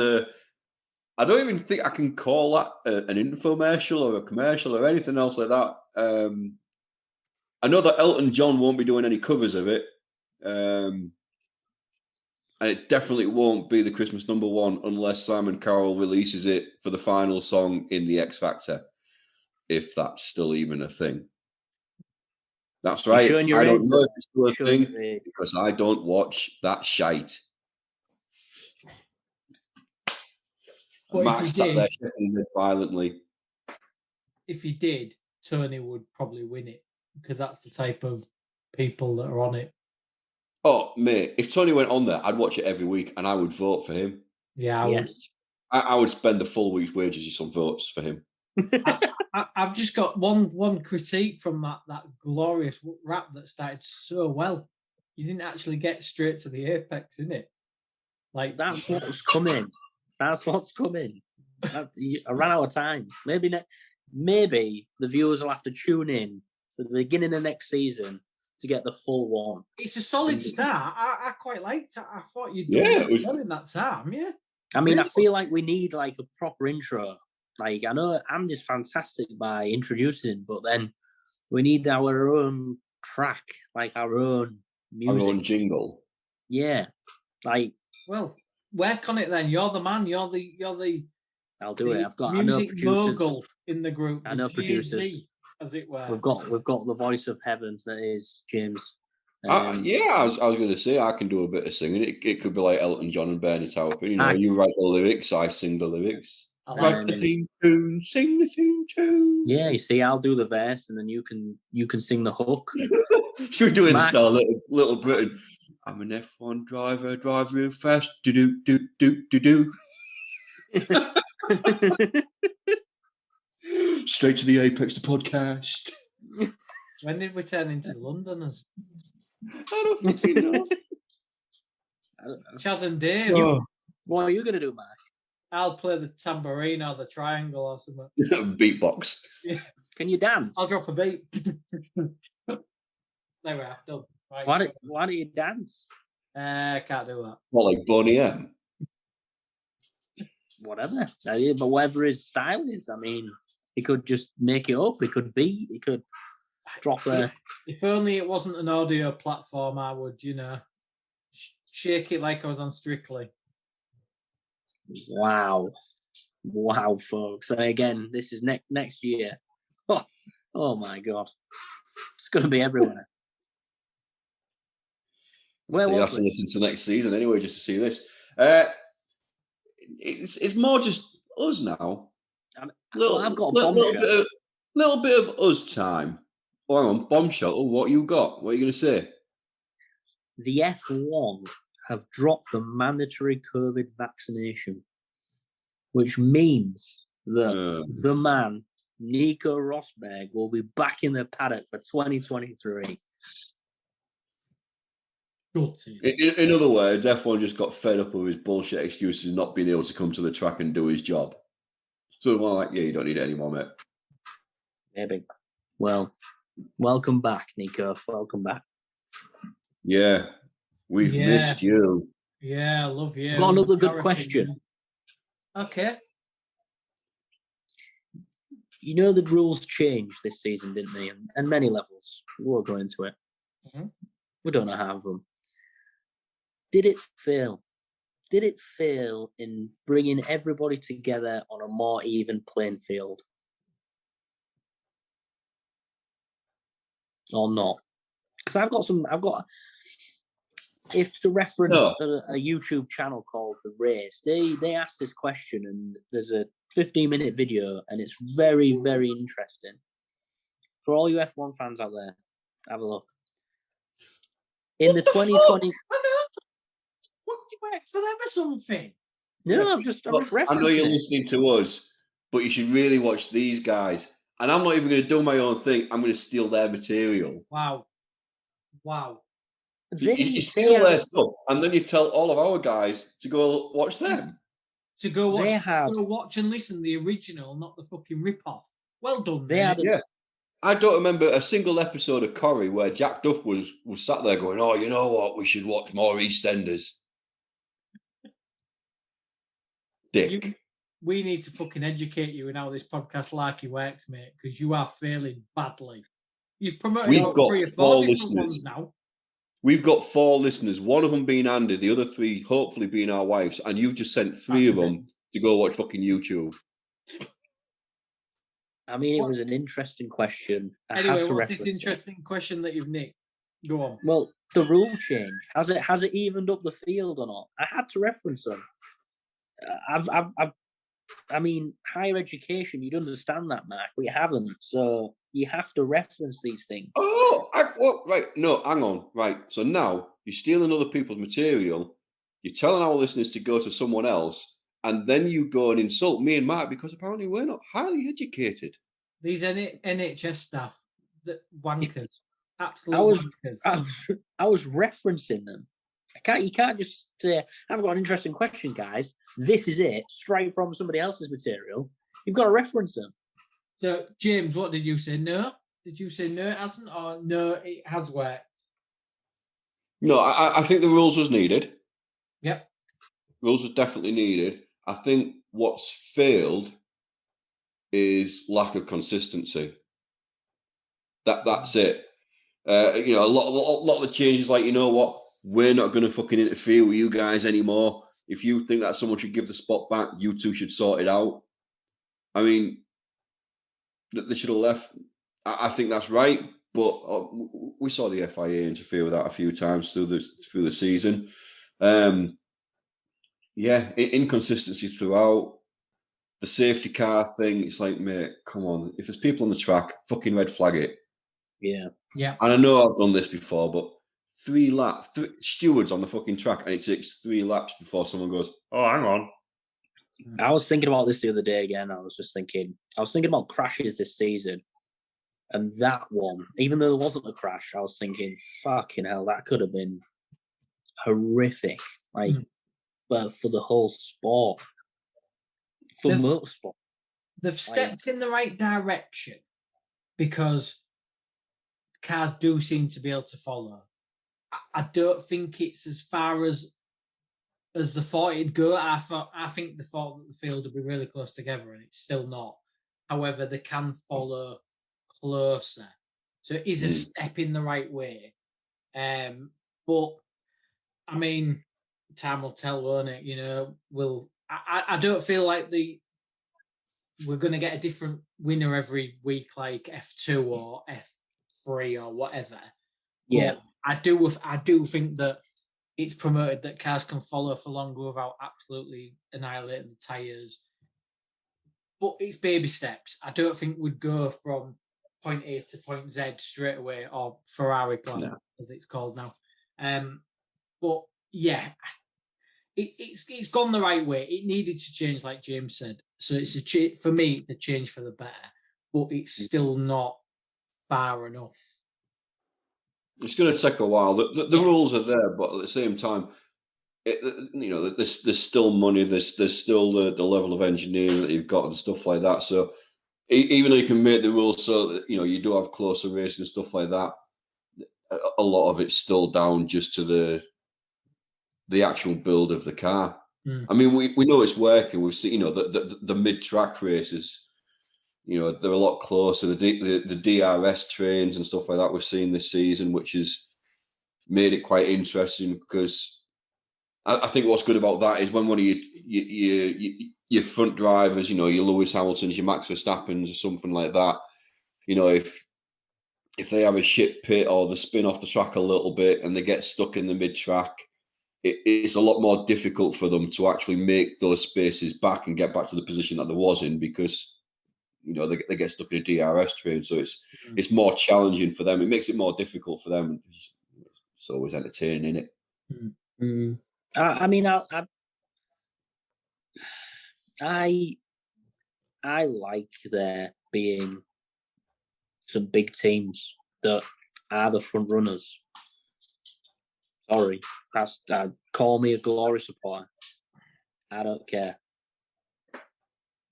I don't even think I can call that an infomercial or a commercial or anything else like that. I know that Elton John won't be doing any covers of it. And it definitely won't be the Christmas number 1 unless Simon Cowell releases it for the final song in the X Factor, if that's still even a thing. That's right. I don't know if it's still a thing because I don't watch that shite. But Mark if sat he there did, shaking his head violently. if he did, Tony would probably win it because that's the type of people that are on it. Oh, mate, if Tony went on there, I'd watch it every week and I would vote for him. Yeah, Yes. I would spend the full week's wages on some votes for him. I've just got one critique from that glorious rap that started so well. You didn't actually get straight to the apex, isn't it? Like That's what's coming. That's what's coming. I ran out of time. Maybe the viewers will have to tune in for the beginning of next season to get the full one. It's a solid start. I quite liked it. I thought you'd Yeah, done well in that time. Yeah. I mean, I feel like we need like a proper intro. Like, I know Andy's fantastic by introducing, but then we need our own track, like our own music. Our own jingle. Yeah. Like, Well, work on it then. You're the man. You're the I'll do it. I know music producers. mogul in the group. I know the producers. GZ, as it were. We've got the voice of heaven that is James. I was going to say I can do a bit of singing. It could be like Elton John and Bernie Taupin. You know, when you write the lyrics, I sing the lyrics. Write the theme tune, sing the theme tune. Yeah, you see, I'll do the verse, and then you can sing the hook. Should we do it in style, little Britain? I'm an F1 driver, drive real fast. Do do do do do do. Straight to the Apex, the podcast. When did we turn into Londoners? I don't fucking know. Chaz and Dave. What are you going to do, Mark? I'll play the tambourine or the triangle or something. Beatbox. Yeah. Can you dance? I'll drop a beat. There we are. Done. Right. Why do you dance? Can't do that. Well, like Boney M. Whatever. But whatever his style is, I mean, he could just make it up. He could beat. He could drop a... If only it wasn't an audio platform, I would, shake it like I was on Strictly. Wow, folks. And again, this is next year. Oh my God. It's going to be everywhere. So you have to listen to next season anyway, just to see this. It's more just us now. I've got a bombshell. Little bit of us time. Oh, hang on, bombshell. Oh, what you got? What are you going to say? The F1 have dropped the mandatory COVID vaccination, which means that the man, Nico Rosberg, will be back in the paddock for 2023. In other words, F1 just got fed up of his bullshit excuses and not being able to come to the track and do his job. So they're like, yeah, you don't need it anymore, mate. Maybe. Well, welcome back, Nico. Welcome back. Yeah, we've missed you. Yeah, I love you. Got another good question. Okay. You know the rules changed this season, didn't they? And many levels. We won't go into it. Mm-hmm. We don't know half of them. Did it fail? Did it fail in bringing everybody together on a more even playing field? Or not? Because if to reference No. a YouTube channel called The Race, they asked this question, and there's a 15-minute video, and it's very, very interesting. For all you F1 fans out there, have a look. In the 2020, I know. What do you work for them or something? no, I'm just referencing. I know you're it. listening to us, but you should really watch these guys. And I'm not even going to do my own thing. I'm going to steal their material. Wow. You steal their stuff, and then you tell all of our guys to go watch them. To go watch and listen to the original, not the fucking rip-off. Well done, mate. Yeah. I don't remember a single episode of Corrie where Jack Duff was sat there going, "Oh, you know what? We should watch more EastEnders." Dick. We need to fucking educate you in how this podcast larky works, mate, because you are failing badly. You've promoted We've got 3 or 4 4 different listeners ones now. We've got 4 listeners, one of them being Andy, the other 3 hopefully being our wives, and you've just sent 3 of them to go watch fucking YouTube. I mean, it was an interesting question. Anyway, what's this interesting question that you've nicked? Go on. Well, the rule change, has it evened up the field or not? I had to reference them. I mean, higher education, you'd understand that, Mark, but you haven't. So you have to reference these things. Right. No, hang on. Right. So now you're stealing other people's material. You're telling our listeners to go to someone else. And then you go and insult me and Mark because apparently we're not highly educated. These NHS staff, wankers. Absolute wankers. I was referencing them. You can't just say, I've got an interesting question, guys. This is it, straight from somebody else's material. You've got to reference them. So, James, what did you say? No? Did you say no, it hasn't, or no, it has worked? No, I think the rules was needed. Yep. Rules was definitely needed. I think what's failed is lack of consistency. That's it. A lot of the changes, like, you know what? We're not going to fucking interfere with you guys anymore. If you think that someone should give the spot back, you two should sort it out. I mean, they should have left. I think that's right, but we saw the FIA interfere with that a few times through the season. Inconsistency throughout. The safety car thing, it's like, mate, come on. If there's people on the track, fucking red flag it. Yeah. And I know I've done this before, but 3 laps, stewards on the fucking track, and it takes 3 laps before someone goes, oh, hang on. I was thinking about this the other day again. I was thinking about crashes this season. And that one, even though there wasn't a crash, I was thinking, fucking hell, that could have been horrific. But for the whole sport. For motorsport. They've stepped in the right direction because cars do seem to be able to follow. I don't think it's as far as the thought it'd go. I think they thought that the field would be really close together, and it's still not. However, they can follow closer, so it is a step in the right way. But I mean, time will tell, won't it? I don't feel like we're going to get a different winner every week, like F2 or F3 or whatever. Yeah. But I do think that it's promoted that cars can follow for longer without absolutely annihilating the tyres. But it's baby steps. I don't think we'd go from point A to point Z straight away, or Ferrari plan, as it's called now. But yeah, it's gone the right way. It needed to change, like James said. So it's for me, the change for the better, but it's still not far enough. It's going to take a while. The rules are there, but at the same time, there's still money. There's still the level of engineering that you've got and stuff like that. So even though you can make the rules so that you do have closer racing and stuff like that, a lot of it's still down just to the actual build of the car. I mean, we know it's working. We've seen, the mid-track races. They're a lot closer. The DRS trains and stuff like that we've seen this season, which has made it quite interesting because I think what's good about that is when one of your front drivers, your Lewis Hamiltons, your Max Verstappens or something like that, if if they have a shit pit or they spin off the track a little bit and they get stuck in the mid-track, it's a lot more difficult for them to actually make those spaces back and get back to the position that they was in, because they get stuck in a DRS train. So it's more challenging for them. It makes it more difficult for them. It's always entertaining, isn't it? I mean, I like there being some big teams that are the front runners. Sorry, call me a glory supporter. I don't care.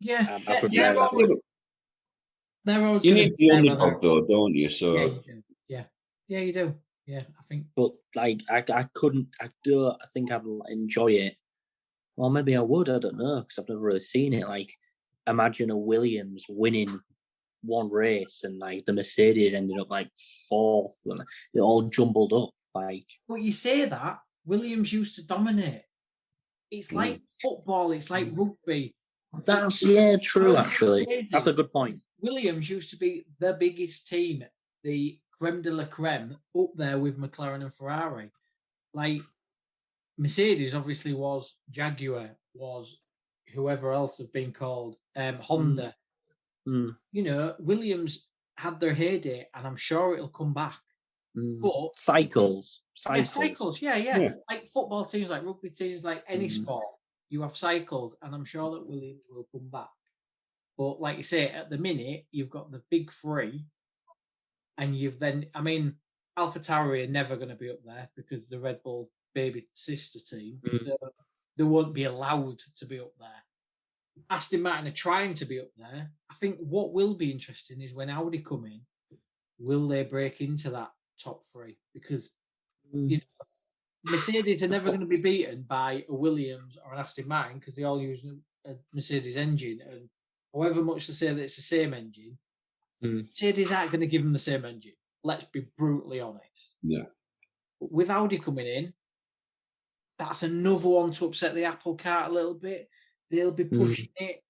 Yeah, you need the underdog, though, don't you? So yeah, you do. Yeah, I think. But like, I think I'd enjoy it. Well, maybe I would. I don't know, because I've never really seen it. Like, imagine a Williams winning one race and like the Mercedes ended up like fourth and it all jumbled up. Like, but you say that Williams used to dominate. It's like football. It's like rugby. That's true. Actually, that's a good point. Williams used to be the biggest team, the creme de la creme, up there with McLaren and Ferrari. Like, Mercedes obviously was, Jaguar was, whoever else have been called, Honda. Williams had their heyday, and I'm sure it'll come back. But cycles. Yeah. Like football teams, like rugby teams, like any sport, you have cycles, and I'm sure that Williams will come back. But like you say, at the minute, you've got the big three, and AlphaTauri are never going to be up there because the Red Bull baby sister team, they won't be allowed to be up there. Aston Martin are trying to be up there. I think what will be interesting is when Audi come in, will they break into that top three? Because Mercedes are never going to be beaten by a Williams or an Aston Martin because they all use a Mercedes engine, and however much they say that it's the same engine, Mercedes aren't going to give them the same engine. Let's be brutally honest. Yeah. But with Audi coming in, that's another one to upset the apple cart a little bit. They'll be pushing it.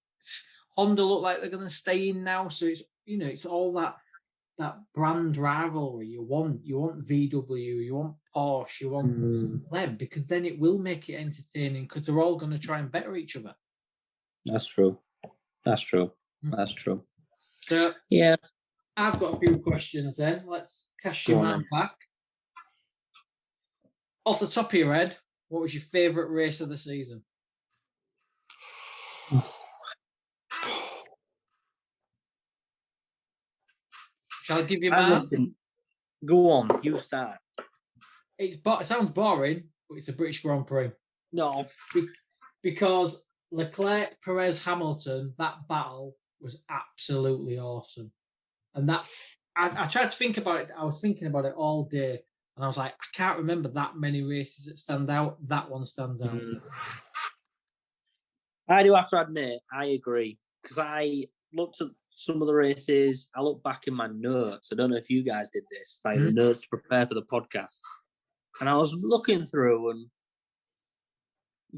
Honda look like they're going to stay in now, so it's all that brand rivalry. You want VW, you want Porsche, you want them, because then it will make it entertaining because they're all going to try and better each other. That's true. So yeah, I've got a few questions then. Let's cast your mind back. Off the top of your head, what was your favourite race of the season? Shall I give you mine? Go on, you start. It sounds boring, but it's a British Grand Prix. No. Because Leclerc, Perez, Hamilton, that battle was absolutely awesome. And I tried to think about it. I was thinking about it all day. And I was like, I can't remember that many races that stand out. That one stands out. I do have to admit, I agree. Because I looked at some of the races. I looked back in my notes. I don't know if you guys did this. Like the notes to prepare for the podcast. And I was looking through, and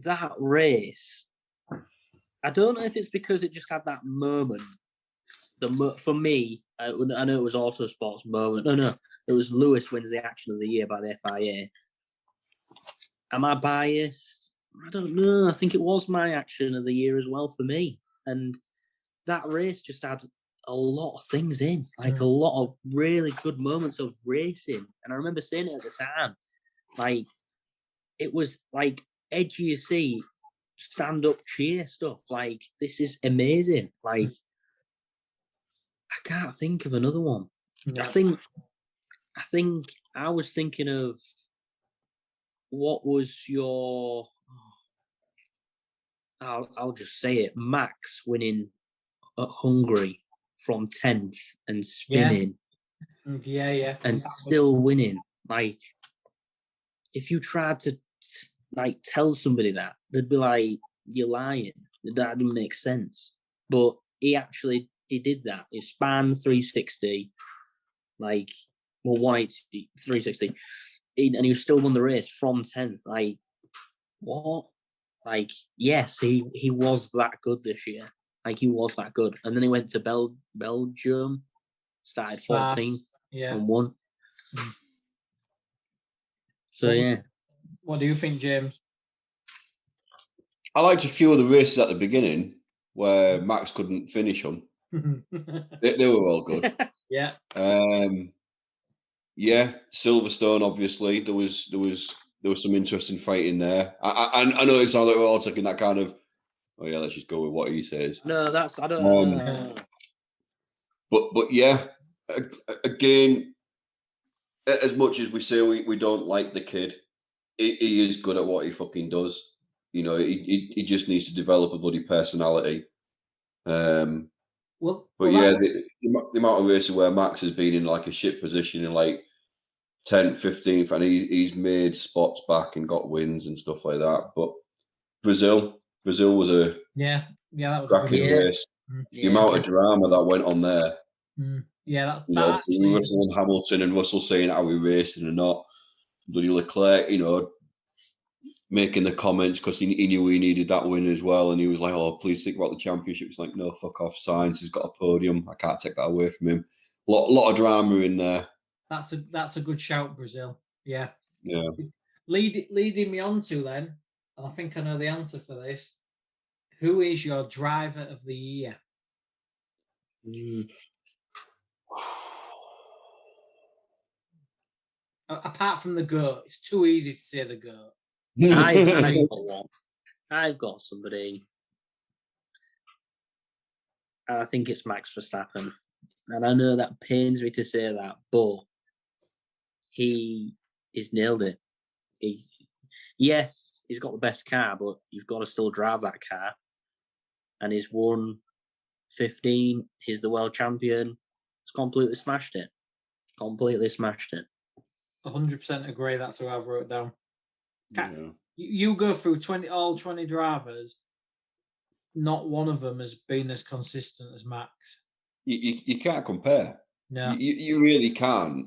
that race, I don't know if it's because it just had that moment. For me, I know it was Autosport's moment. No, it was Lewis wins the Action of the Year by the FIA. Am I biased? I don't know. I think it was my Action of the Year as well for me. And that race just had a lot of things in, like a lot of really good moments of racing. And I remember saying it at the time, like, it was like edgy as seat, stand-up cheer stuff. Like, this is amazing. Like, I can't think of another one. No. I think I was thinking of what was your... I'll just say it. Max winning at Hungary from 10th and spinning. Yeah. And still winning. Like, if you tried to like tell somebody that, they'd be like, you're lying. That didn't make sense. But he did that. He span 360, like, well, 180, 360. And he still won the race from 10th. Like, what? Like, yes, he was that good this year. Like, he was that good. And then he went to Belgium, started 14th. Yeah. and won. So yeah. What do you think, James? I liked a few of the races at the beginning where Max couldn't finish them. They were all good. Yeah. Yeah, Silverstone. Obviously, there was some interesting fighting there. I know it sounds like we're all taking that kind of. Oh yeah, let's just go with what he says. No, that's I don't. But yeah, again, as much as we say we don't like the kid, he is good at what he fucking does. You know, he just needs to develop a bloody personality. The amount of races where Max has been in like a shit position in like 10th, 15th, and he's made spots back and got wins and stuff like that. But Brazil was a that was cracking race. The amount of drama that went on there. Yeah, that's Russell and Hamilton, and Russell saying how we racing and not. Bloody Leclerc, making the comments because he knew he needed that win as well, and he was like, "Oh, please think about the championship." It's like, no, fuck off. Sainz has got a podium. I can't take that away from him. Lot of drama in there. That's a good shout, Brazil. Yeah. Yeah. Leading me on to then, and I think I know the answer for this. Who is your driver of the year? Apart from the GOAT, it's too easy to say the GOAT. I've got one. I've got somebody. I think it's Max Verstappen. And I know that pains me to say that, but he has nailed it. Yes, he's got the best car, but you've got to still drive that car. And he's won 15. He's the world champion. He's completely smashed it. 100% agree. That's what I've wrote down. Yeah. You go through 20 drivers. Not one of them has been as consistent as Max. You can't compare. No, you really can't.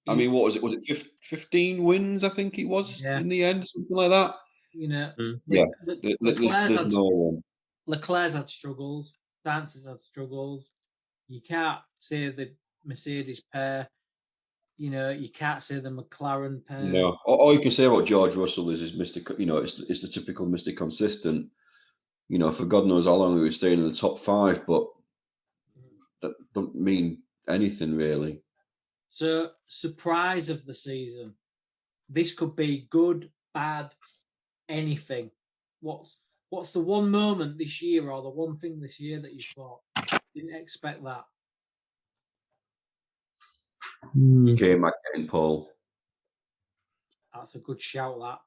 I mean, what was it? Was it 15 wins? I think it was in the end, something like that. There's no one. Leclerc's had struggles. Dance's had struggles. You can't say the Mercedes pair. You can't say the McLaren pair. No, all you can say about George Russell is Mr. It's the typical Mr. Consistent. For God knows how long he was staying in the top 5, but that don't mean anything really. So, surprise of the season. This could be good, bad, anything. What's the one moment this year or the one thing this year that you thought didn't expect that? K-Mac getting pole. That's a good shout. That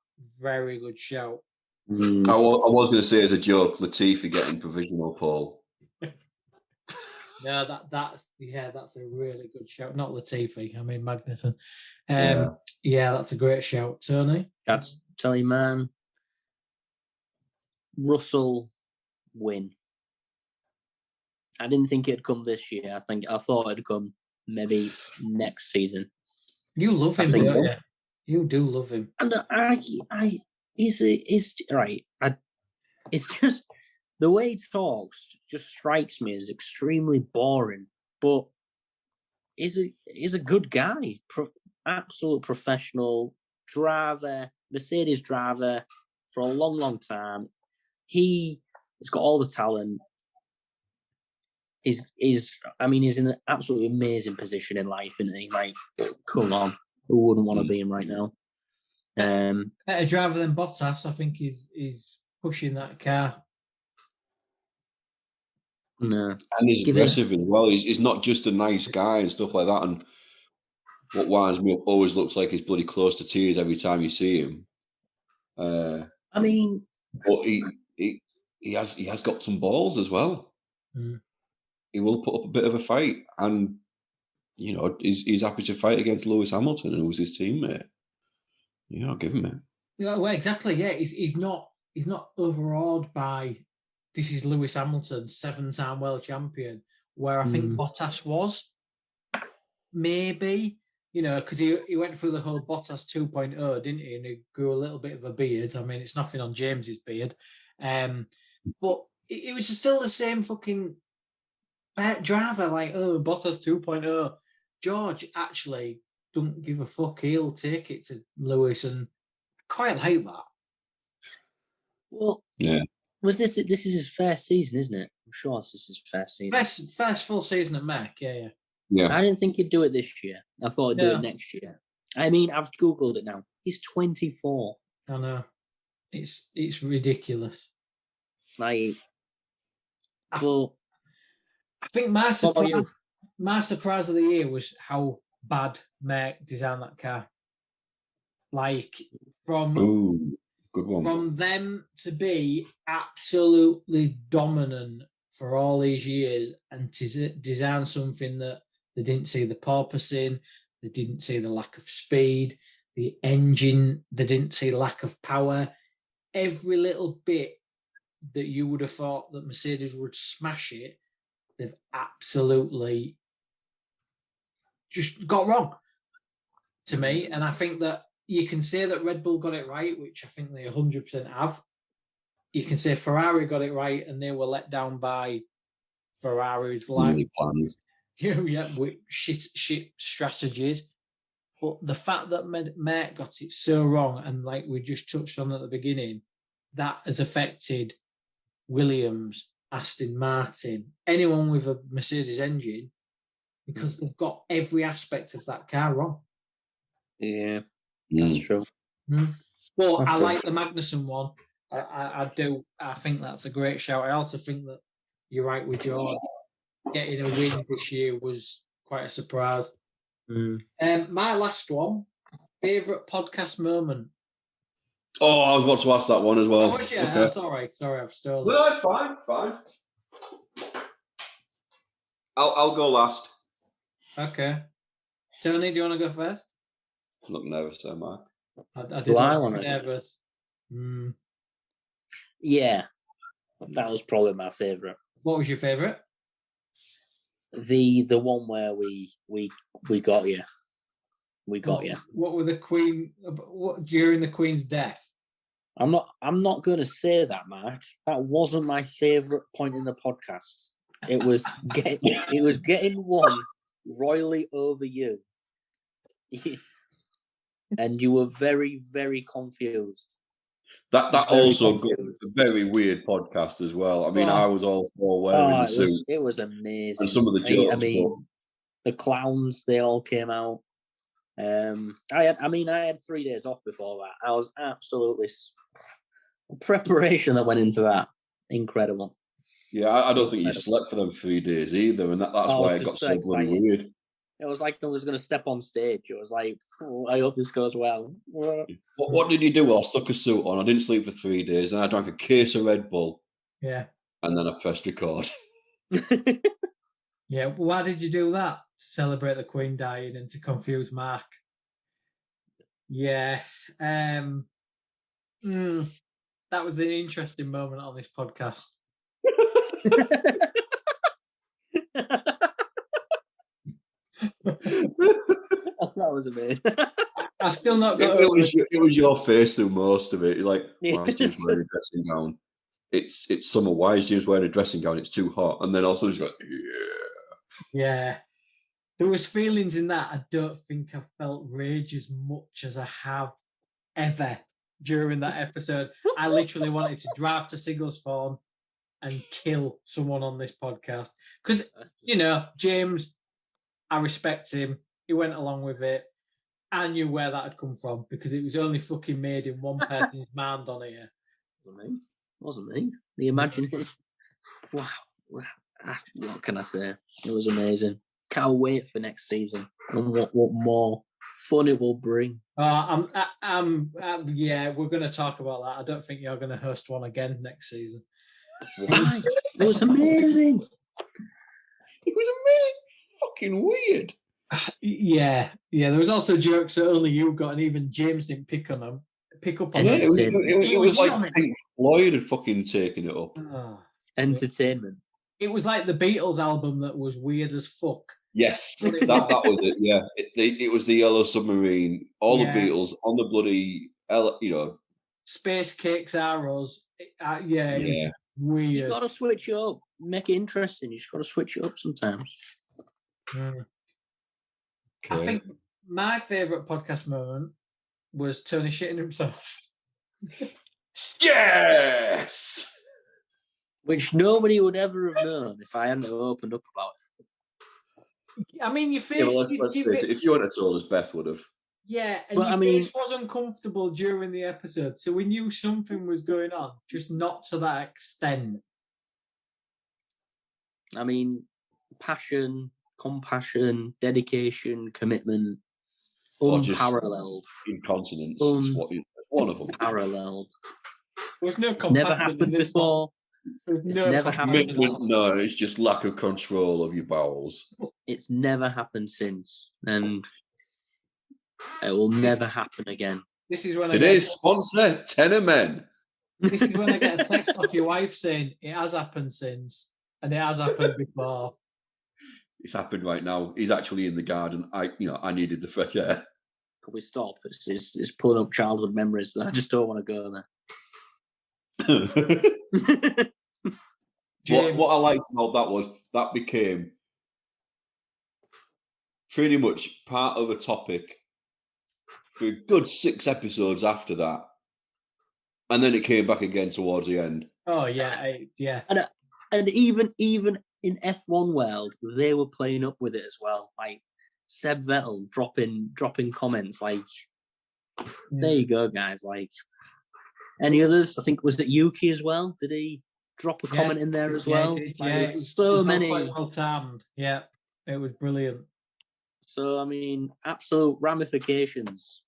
very good shout. I was going to say as a joke, Latifi getting provisional pole. No, that's a really good shout. Not Latifi, I mean Magnussen. That's a great shout, Tony. That's tell you, man. Russell win. I didn't think it'd come this year. I thought it'd come maybe next season. You love him, don't you? You do love him. And he's right. It's just the way he talks just strikes me as extremely boring. But he's a good guy, absolute professional driver, Mercedes driver for a long, long time. He's got all the talent. He's in an absolutely amazing position in life, isn't he? Like, come on, who wouldn't want to be him right now? Better driver than Bottas, I think he's pushing that car. No, and he's aggressive as well. He's not just a nice guy and stuff like that. And what winds me up always looks like he's bloody close to tears every time you see him. But he has got some balls as well. He will put up a bit of a fight, and he's happy to fight against Lewis Hamilton, who was his teammate. Yeah, I'll give him it. Yeah, well, exactly. Yeah, he's not overawed by this is Lewis Hamilton, 7-time world champion, where I think Bottas was. Maybe, because he went through the whole Bottas 2.0, didn't he? And he grew a little bit of a beard. I mean, it's nothing on James's beard, but it was still the same fucking driver. Like, Bottas 2.0, George actually don't give a fuck. He'll take it to Lewis, and I quite like that. Well, Yeah. Was this is his first season, isn't it? I'm sure this is his first season. First full season at Mac, yeah. Yeah. I didn't think he'd do it this year. I thought he'd do it next year. I mean, I've Googled it now. He's 24. I know. It's ridiculous. Like, I think What about you? my surprise of the year was how bad Mac designed that car. Like, Ooh, good one. from them to be absolutely dominant for all these years and to design something that they didn't see the porpoise in, they didn't see the lack of speed, the engine, they didn't see lack of power. Every little bit that you would have thought that Mercedes would smash it, they've absolutely just got wrong to me. And I think that you can say that Red Bull got it right, which I think they 100% have. You can say Ferrari got it right, and they were let down by Ferrari's plans. with shit strategies. But the fact that Merck got it so wrong, and like we just touched on at the beginning, that has affected Williams, Aston Martin, anyone with a Mercedes engine, because they've got every aspect of that car wrong. Yeah, that's true. Well, That's I true. like the Magnussen one. I do. I think that's a great shout. I also think that you're right with George. Getting a win this year was quite a surprise. My last one, favourite podcast moment. Oh, I was about to ask that one as well. Oh, was you? Okay. Sorry, I've stolen. No, it's fine. I'll go last. Okay. Tony, do you want to go first? Look nervous there, Mark. I did Do I look wanna- nervous. Yeah, that was probably my favourite. What was your favourite? The one where we got you. We got you. What were the Queen? What during the Queen's death? I'm not going to say that, Mark. That wasn't my favourite point in the podcast. It was getting one royally over you, and you were very, very confused. That Very also got confused. a very weird podcast as well. I mean, Oh. I was all for wearing the suit. It was amazing. And some of the jokes, I mean, the clowns, they all came out. I had 3 days off before that. I was absolutely preparation that went into that. Incredible. Yeah, I don't think you slept for them 3 days either, and that's why it got so bloody weird. It was like I was going to step on stage. It was like, oh, I hope this goes well. What did you do? Well, I stuck a suit on. I didn't sleep for 3 days, and I drank a case of Red Bull. Yeah. And then I pressed record. Yeah. Why did you do that? To celebrate the Queen dying and to confuse Mark. Yeah. That was an interesting moment on this podcast. That was amazing. I've still not got It was your face through most of it. You're like, Yeah. why is James wearing a dressing gown? It's summer. Why is James wearing a dressing gown? It's too hot. And then also he's like, Yeah. There was feelings in that. I don't think I felt rage as much as I have ever during that episode. I literally wanted to drive to Sigglesthorne and kill someone on this podcast. Because, James, I respect him. He went along with it. I knew where that had come from because it was only fucking made in one person's mind on here. Wasn't me. The imagination. Wow. What can I say? It was amazing. Can't wait for next season and what more fun it will bring. Yeah, we're going to talk about that. I don't think you're going to host one again next season. Why? It was amazing. it was amazing. Fucking weird. Yeah. There was also jokes that only you got, and even James didn't pick up on Yeah, them. it was like Pink Floyd had fucking taken it up. Entertainment. It was like the Beatles album that was weird as fuck. Yes, that was it. Yeah, it was the Yellow Submarine. All the Beatles on the bloody, Space Cakes Arrows. It was weird. You got to switch it up. Make it interesting. You just got to switch it up sometimes. Okay. I think my favourite podcast moment was Tony shitting himself. Yes! Which nobody would ever have known if I hadn't opened up about it. I mean, your face. Yeah, well, let's face it. If you hadn't told us, Beth would have. Yeah, and But, your I mean- face was uncomfortable during the episode, so we knew something was going on, just not to that extent. I mean, passion, compassion, dedication, commitment, Or just unparalleled. Incontinence is one of them. Unparalleled. There's no It's never compassion in happened this before. one. There's It's no never compassion. happened. Commitment, no, it's just lack of control of your bowels. It's never happened since, and it will never happen again. This is when Today's sponsor, Tenor Men. This is when I get a text off your wife saying it has happened since, and it has happened before. It's happened right now. He's actually in the garden. I needed the fresh air. Can we stop? It's pulling up childhood memories that I just don't want to go there. What I liked about that was that became pretty much part of a topic for a good 6 episodes after that. And then it came back again towards the end. Oh yeah, yeah. And even in F1 world, they were playing up with it as well. Like Seb Vettel dropping comments like, "There you go, guys." Like, any others? I think was it Yuki as well? Did he drop a comment in there as well? Yeah, So many. Well timed. Yeah, it was brilliant. So I mean, absolute ramifications,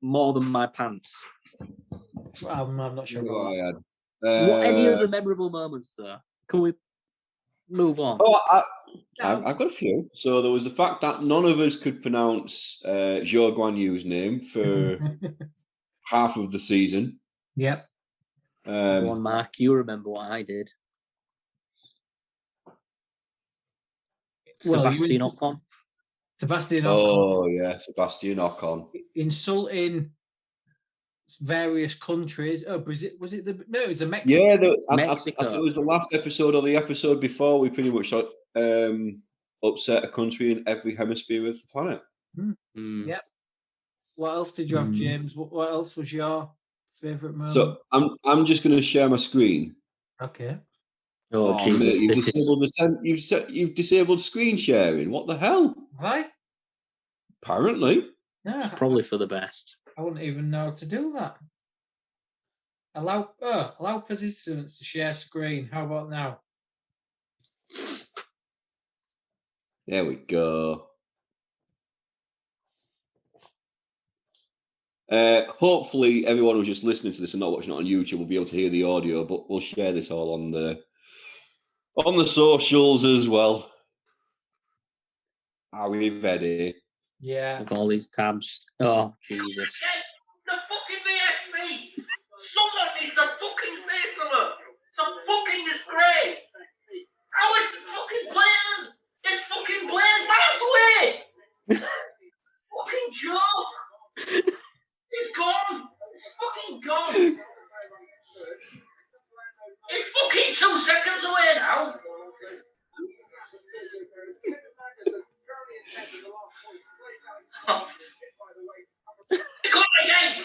more than my pants. I'm not sure. About I had. What any other memorable moments though? Can we move on? Oh, I've got a few. So there was the fact that none of us could pronounce Zhou Guan Yu's name for half of the season. Yep. Go on, Mark. You remember what I did? Well, Sebastian Ocon. Sebastian Ocon Oh yeah, Sebastian Ocon. insulting various countries. Oh, was it the Mexico? Yeah, Mexico. it was the last episode or the episode before. We pretty much upset a country in every hemisphere of the planet. Mm. Yep. What else did you have, James? What else was your favourite moment? So I'm just going to share my screen. Okay. Oh, Jesus! Mate, you've disabled screen sharing. What the hell? Right? Apparently. Yeah. Probably for the best. I wouldn't even know how to do that. Allow participants to share screen. How about now? There we go. Hopefully, everyone who's just listening to this and not watching it on YouTube will be able to hear the audio, but we'll share this all on the socials as well. Are we ready? Yeah. Like all these tabs. Oh, Jesus! The fucking VSC! Someone needs to fucking say something! It's a fucking disgrace! How is it fucking blatant? It's fucking blatant! Out the way! Fucking joke! It's gone! It's fucking gone! It's fucking 2 seconds away now! Come again!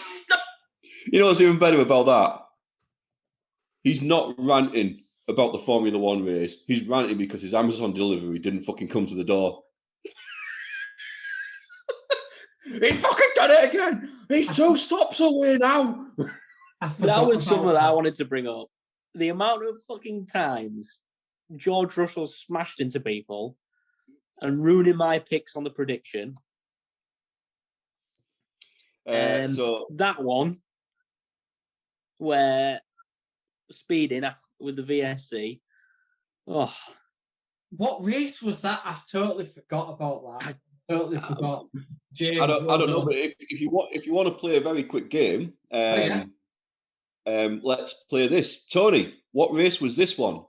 You know what's even better about that? He's not ranting about the Formula One race. He's ranting because his Amazon delivery didn't fucking come to the door. He fucking done it again! He's 2 stops away now! That was something that I wanted to bring up. The amount of fucking times George Russell smashed into people and ruining my picks on the prediction. So that one where speeding with the VSC. Oh, what race was that? I totally forgot about that. I totally forgot. James, I don't know, but if you want to play a very quick game, let's play this. Tony, what race was this one?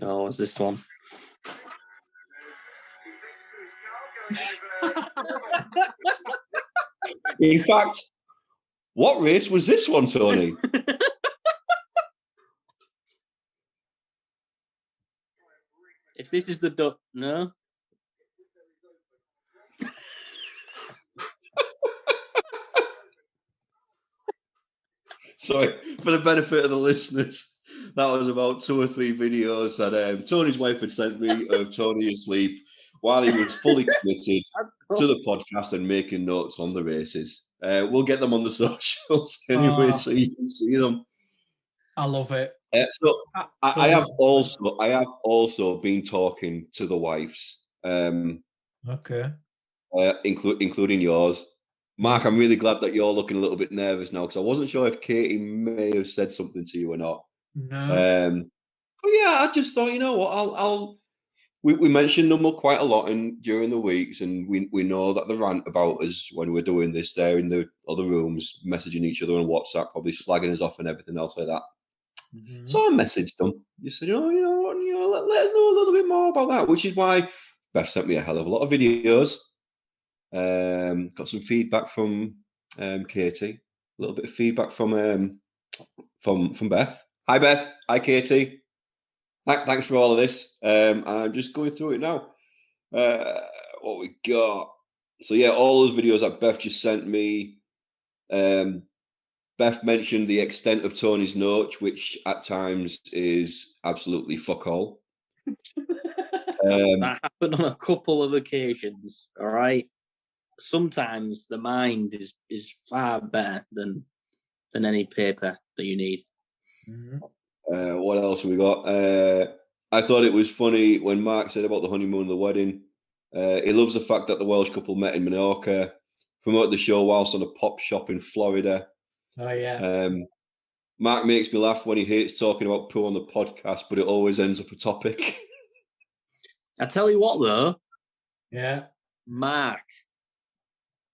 Oh, what's this one? In fact, what race was this one, Tony? If this is the no. Sorry, for the benefit of the listeners, that was about 2 or 3 videos that Tony's wife had sent me of Tony asleep while he was fully committed to the podcast and making notes on the races. We'll get them on the socials anyway, so you can see them. I love it. So I have also been talking to the wives, Okay. including yours. Mark, I'm really glad that you're looking a little bit nervous now because I wasn't sure if Katie may have said something to you or not. No. But yeah, I just thought, you know what, we mentioned them quite a lot during the weeks, and we know that they rant about us when we're doing this. They're in the other rooms, messaging each other on WhatsApp, probably slagging us off and everything else like that. Mhm. So I messaged them. You said, let us know a little bit more about that, which is why Beth sent me a hell of a lot of videos. Got some feedback from Katie, a little bit of feedback from Beth. Hi Beth, hi Katie. Thanks for all of this. I'm just going through it now. What we got? So yeah, all those videos that Beth just sent me. Beth mentioned the extent of Tony's note, which at times is absolutely fuck all. That happened on a couple of occasions. All right. Sometimes the mind is far better than any paper that you need. Mhm. What else have we got? I thought it was funny when Mark said about the honeymoon and the wedding. He loves the fact that the Welsh couple met in Menorca, promoted the show whilst on a pop shop in Florida. Oh yeah. Mark makes me laugh when he hates talking about poo on the podcast, but it always ends up a topic. I tell you what, though, Yeah. Mark,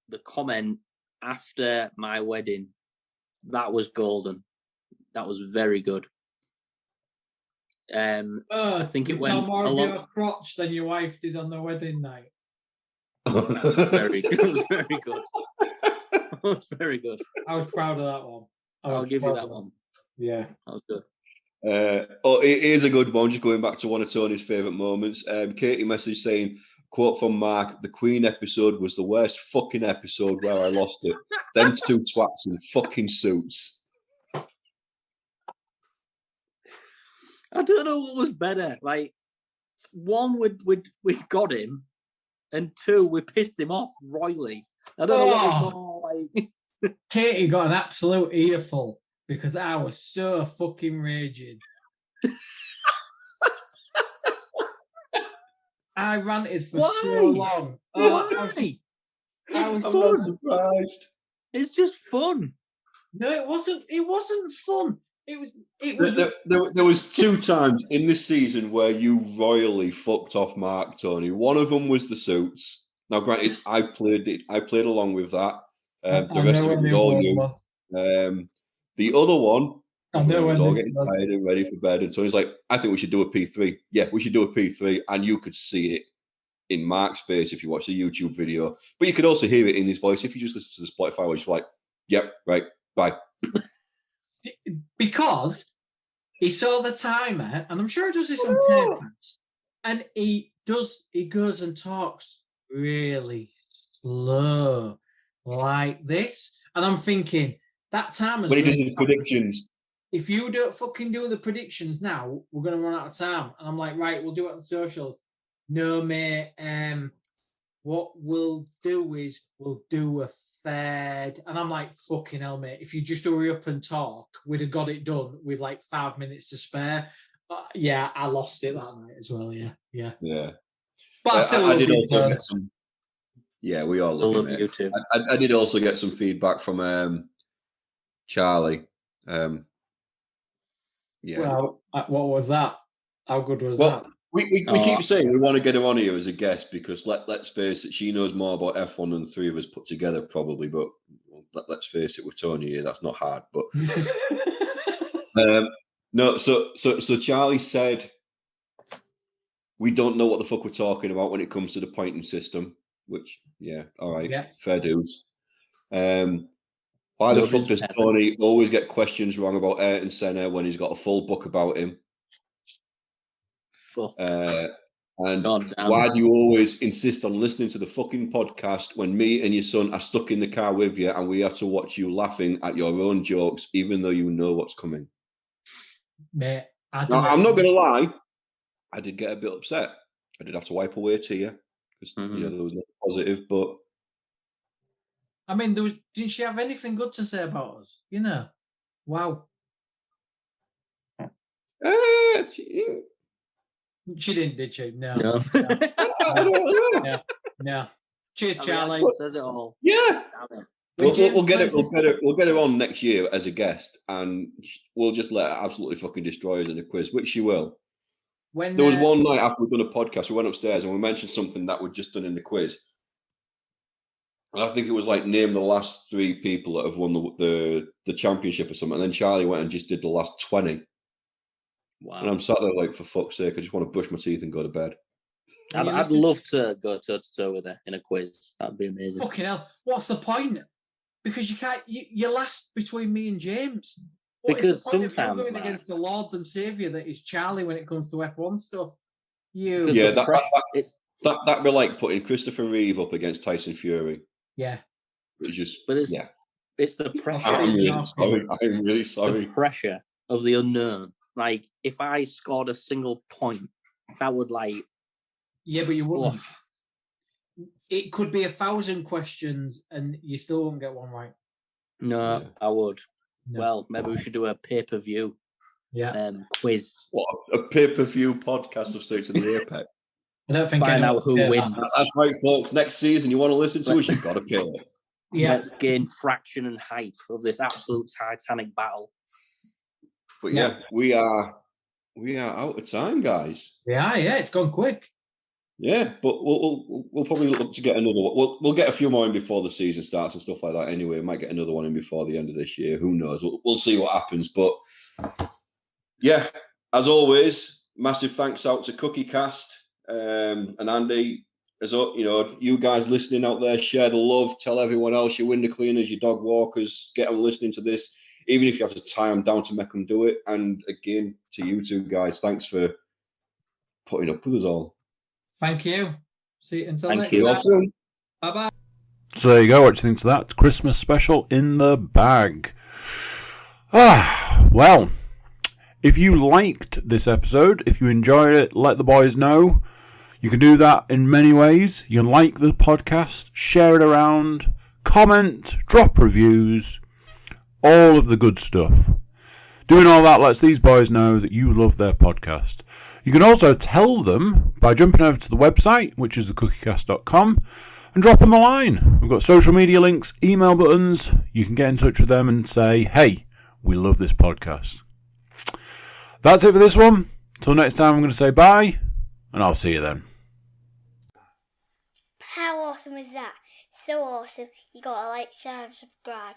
the comment after my wedding, that was golden. That was very good. I think it you went tell more a of lot. your crotch than your wife did on the wedding night. Very good. Very good. Very good. I was proud of that one. I'll give you that one. Yeah. That was good. It is a good one. Just going back to one of Tony's favourite moments. Katie messaged saying, quote from Mark, the Queen episode was the worst fucking episode where I lost it. Them 2 twats in fucking suits. I don't know what was better. Like, 1, we got him, and 2, we pissed him off royally. I don't know what was more like. Katie got an absolute earful because I was so fucking raging. I ranted for so long. Why? I'm not surprised. It's just fun. No, it wasn't. It wasn't fun. It was. There was 2 times in this season where you royally fucked off Mark, Tony. One of them was the suits. Now, granted, I played along with that. The rest of it was all you. The other one, we was all getting tired and ready for bed, and Tony's like, "I think we should do a P3." Yeah, we should do a P3, and you could see it in Mark's face if you watch the YouTube video, but you could also hear it in his voice if you just listen to the Spotify. Where he's like, "Yep, right, bye." Because he saw the timer, and I'm sure he does this on purpose, and he goes and talks really slow like this, and I'm thinking that timer's when he does his predictions. If you don't fucking do the predictions now, we're gonna run out of time. And I'm like, right, we'll do it on socials. No, mate. What we'll do is we'll do a third. And I'm like, fucking hell, mate. If you just hurry up and talk, we'd have got it done with like 5 minutes to spare. Yeah, I lost it that night as well. Yeah. But I did also get some. Yeah, we all love you too. I did also get some feedback from Charlie. Yeah. Well, what was that? How good was that? We keep saying we want to get her on here as a guest because let's face it, she knows more about F1 than the 3 of us put together probably. But let's face it, with Tony here, that's not hard. But no, so Charlie said we don't know what the fuck we're talking about when it comes to the pointing system. Which, yeah, all right, fair dues. Why the fuck does Tony always get questions wrong about Ayrton Senna when he's got a full book about him? Fuck. And God damn. why do you always insist on listening to the fucking podcast when me and your son are stuck in the car with you and we have to watch you laughing at your own jokes, even though you know what's coming? Mate, Now, I'm not going to lie. I did get a bit upset. I did have to wipe away a tear because there was nothing positive. But I mean, didn't she have anything good to say about us? You know, wow. She didn't, did she? No. No. No. Cheers, I mean, Charlie. that says it all. yeah, Damn it. we'll get it. We'll get her on next year as a guest, and we'll just let her absolutely fucking destroy us in a quiz, which she will. When There was one night after we'd done a podcast, we went upstairs and we mentioned something that we'd just done in the quiz. And I think it was like name the last 3 people that have won the championship or something. And then Charlie went and just did the last 20. Wow. And I'm sat there like, for fuck's sake, I just want to brush my teeth and go to bed. I'd love to go toe to toe with her in a quiz. That'd be amazing. Fucking hell. What's the point? Because you can't. You're last between me and James. What is Because the point of you sometimes, going man, against the Lord and Saviour that is Charlie when it comes to F1 stuff. because Yeah, the pressure, that'd be like putting Christopher Reeve up against Tyson Fury. Yeah. It's just, but it's, yeah. it's the pressure. I'm really sorry. I'm really The sorry. pressure of the unknown. Like, if I scored a single point, that would Yeah, but you wouldn't. It could be 1,000 questions and you still won't get one right. No, Yeah. I would. No. Well, maybe we should do a pay-per-view Yeah. quiz. What, a pay-per-view podcast of Straight to the Apex? I don't think Find anyone out who would do wins. that. That's right, folks. Next season, you want to listen to us, you've got to pay it. Yeah. Let's gain fraction and hype of this absolute Titanic battle. But yeah, we are out of time, guys. Yeah, it's gone quick. Yeah, but we'll probably look to get another one. We'll get a few more in before the season starts and stuff like that. Anyway, we might get another one in before the end of this year. Who knows? We'll see what happens. But yeah, as always, massive thanks out to CookieCast and Andy. As you guys listening out there, share the love. Tell everyone else, your window cleaners, your dog walkers, get them listening to this. Even if you have to tie them down to make them do it. And again, to you two guys, thanks for putting up with us all. Thank you. See you until Thank next you. time. Awesome. Bye-bye. So there you go. What do you think to that? Christmas special in the bag. Well, if you liked this episode, if you enjoyed it, let the boys know. You can do that in many ways. You can like the podcast, share it around, comment, drop reviews, all of the good stuff. Doing all that lets these boys know that you love their podcast. You can also tell them by jumping over to the website, which is thecookiecast.com, and drop them a line. We've got social media links, email buttons. You can get in touch with them and say, hey, we love this podcast. That's it for this one. Till next time, I'm going to say bye, and I'll see you then. How awesome is that? So awesome. You gotta like, share and subscribe.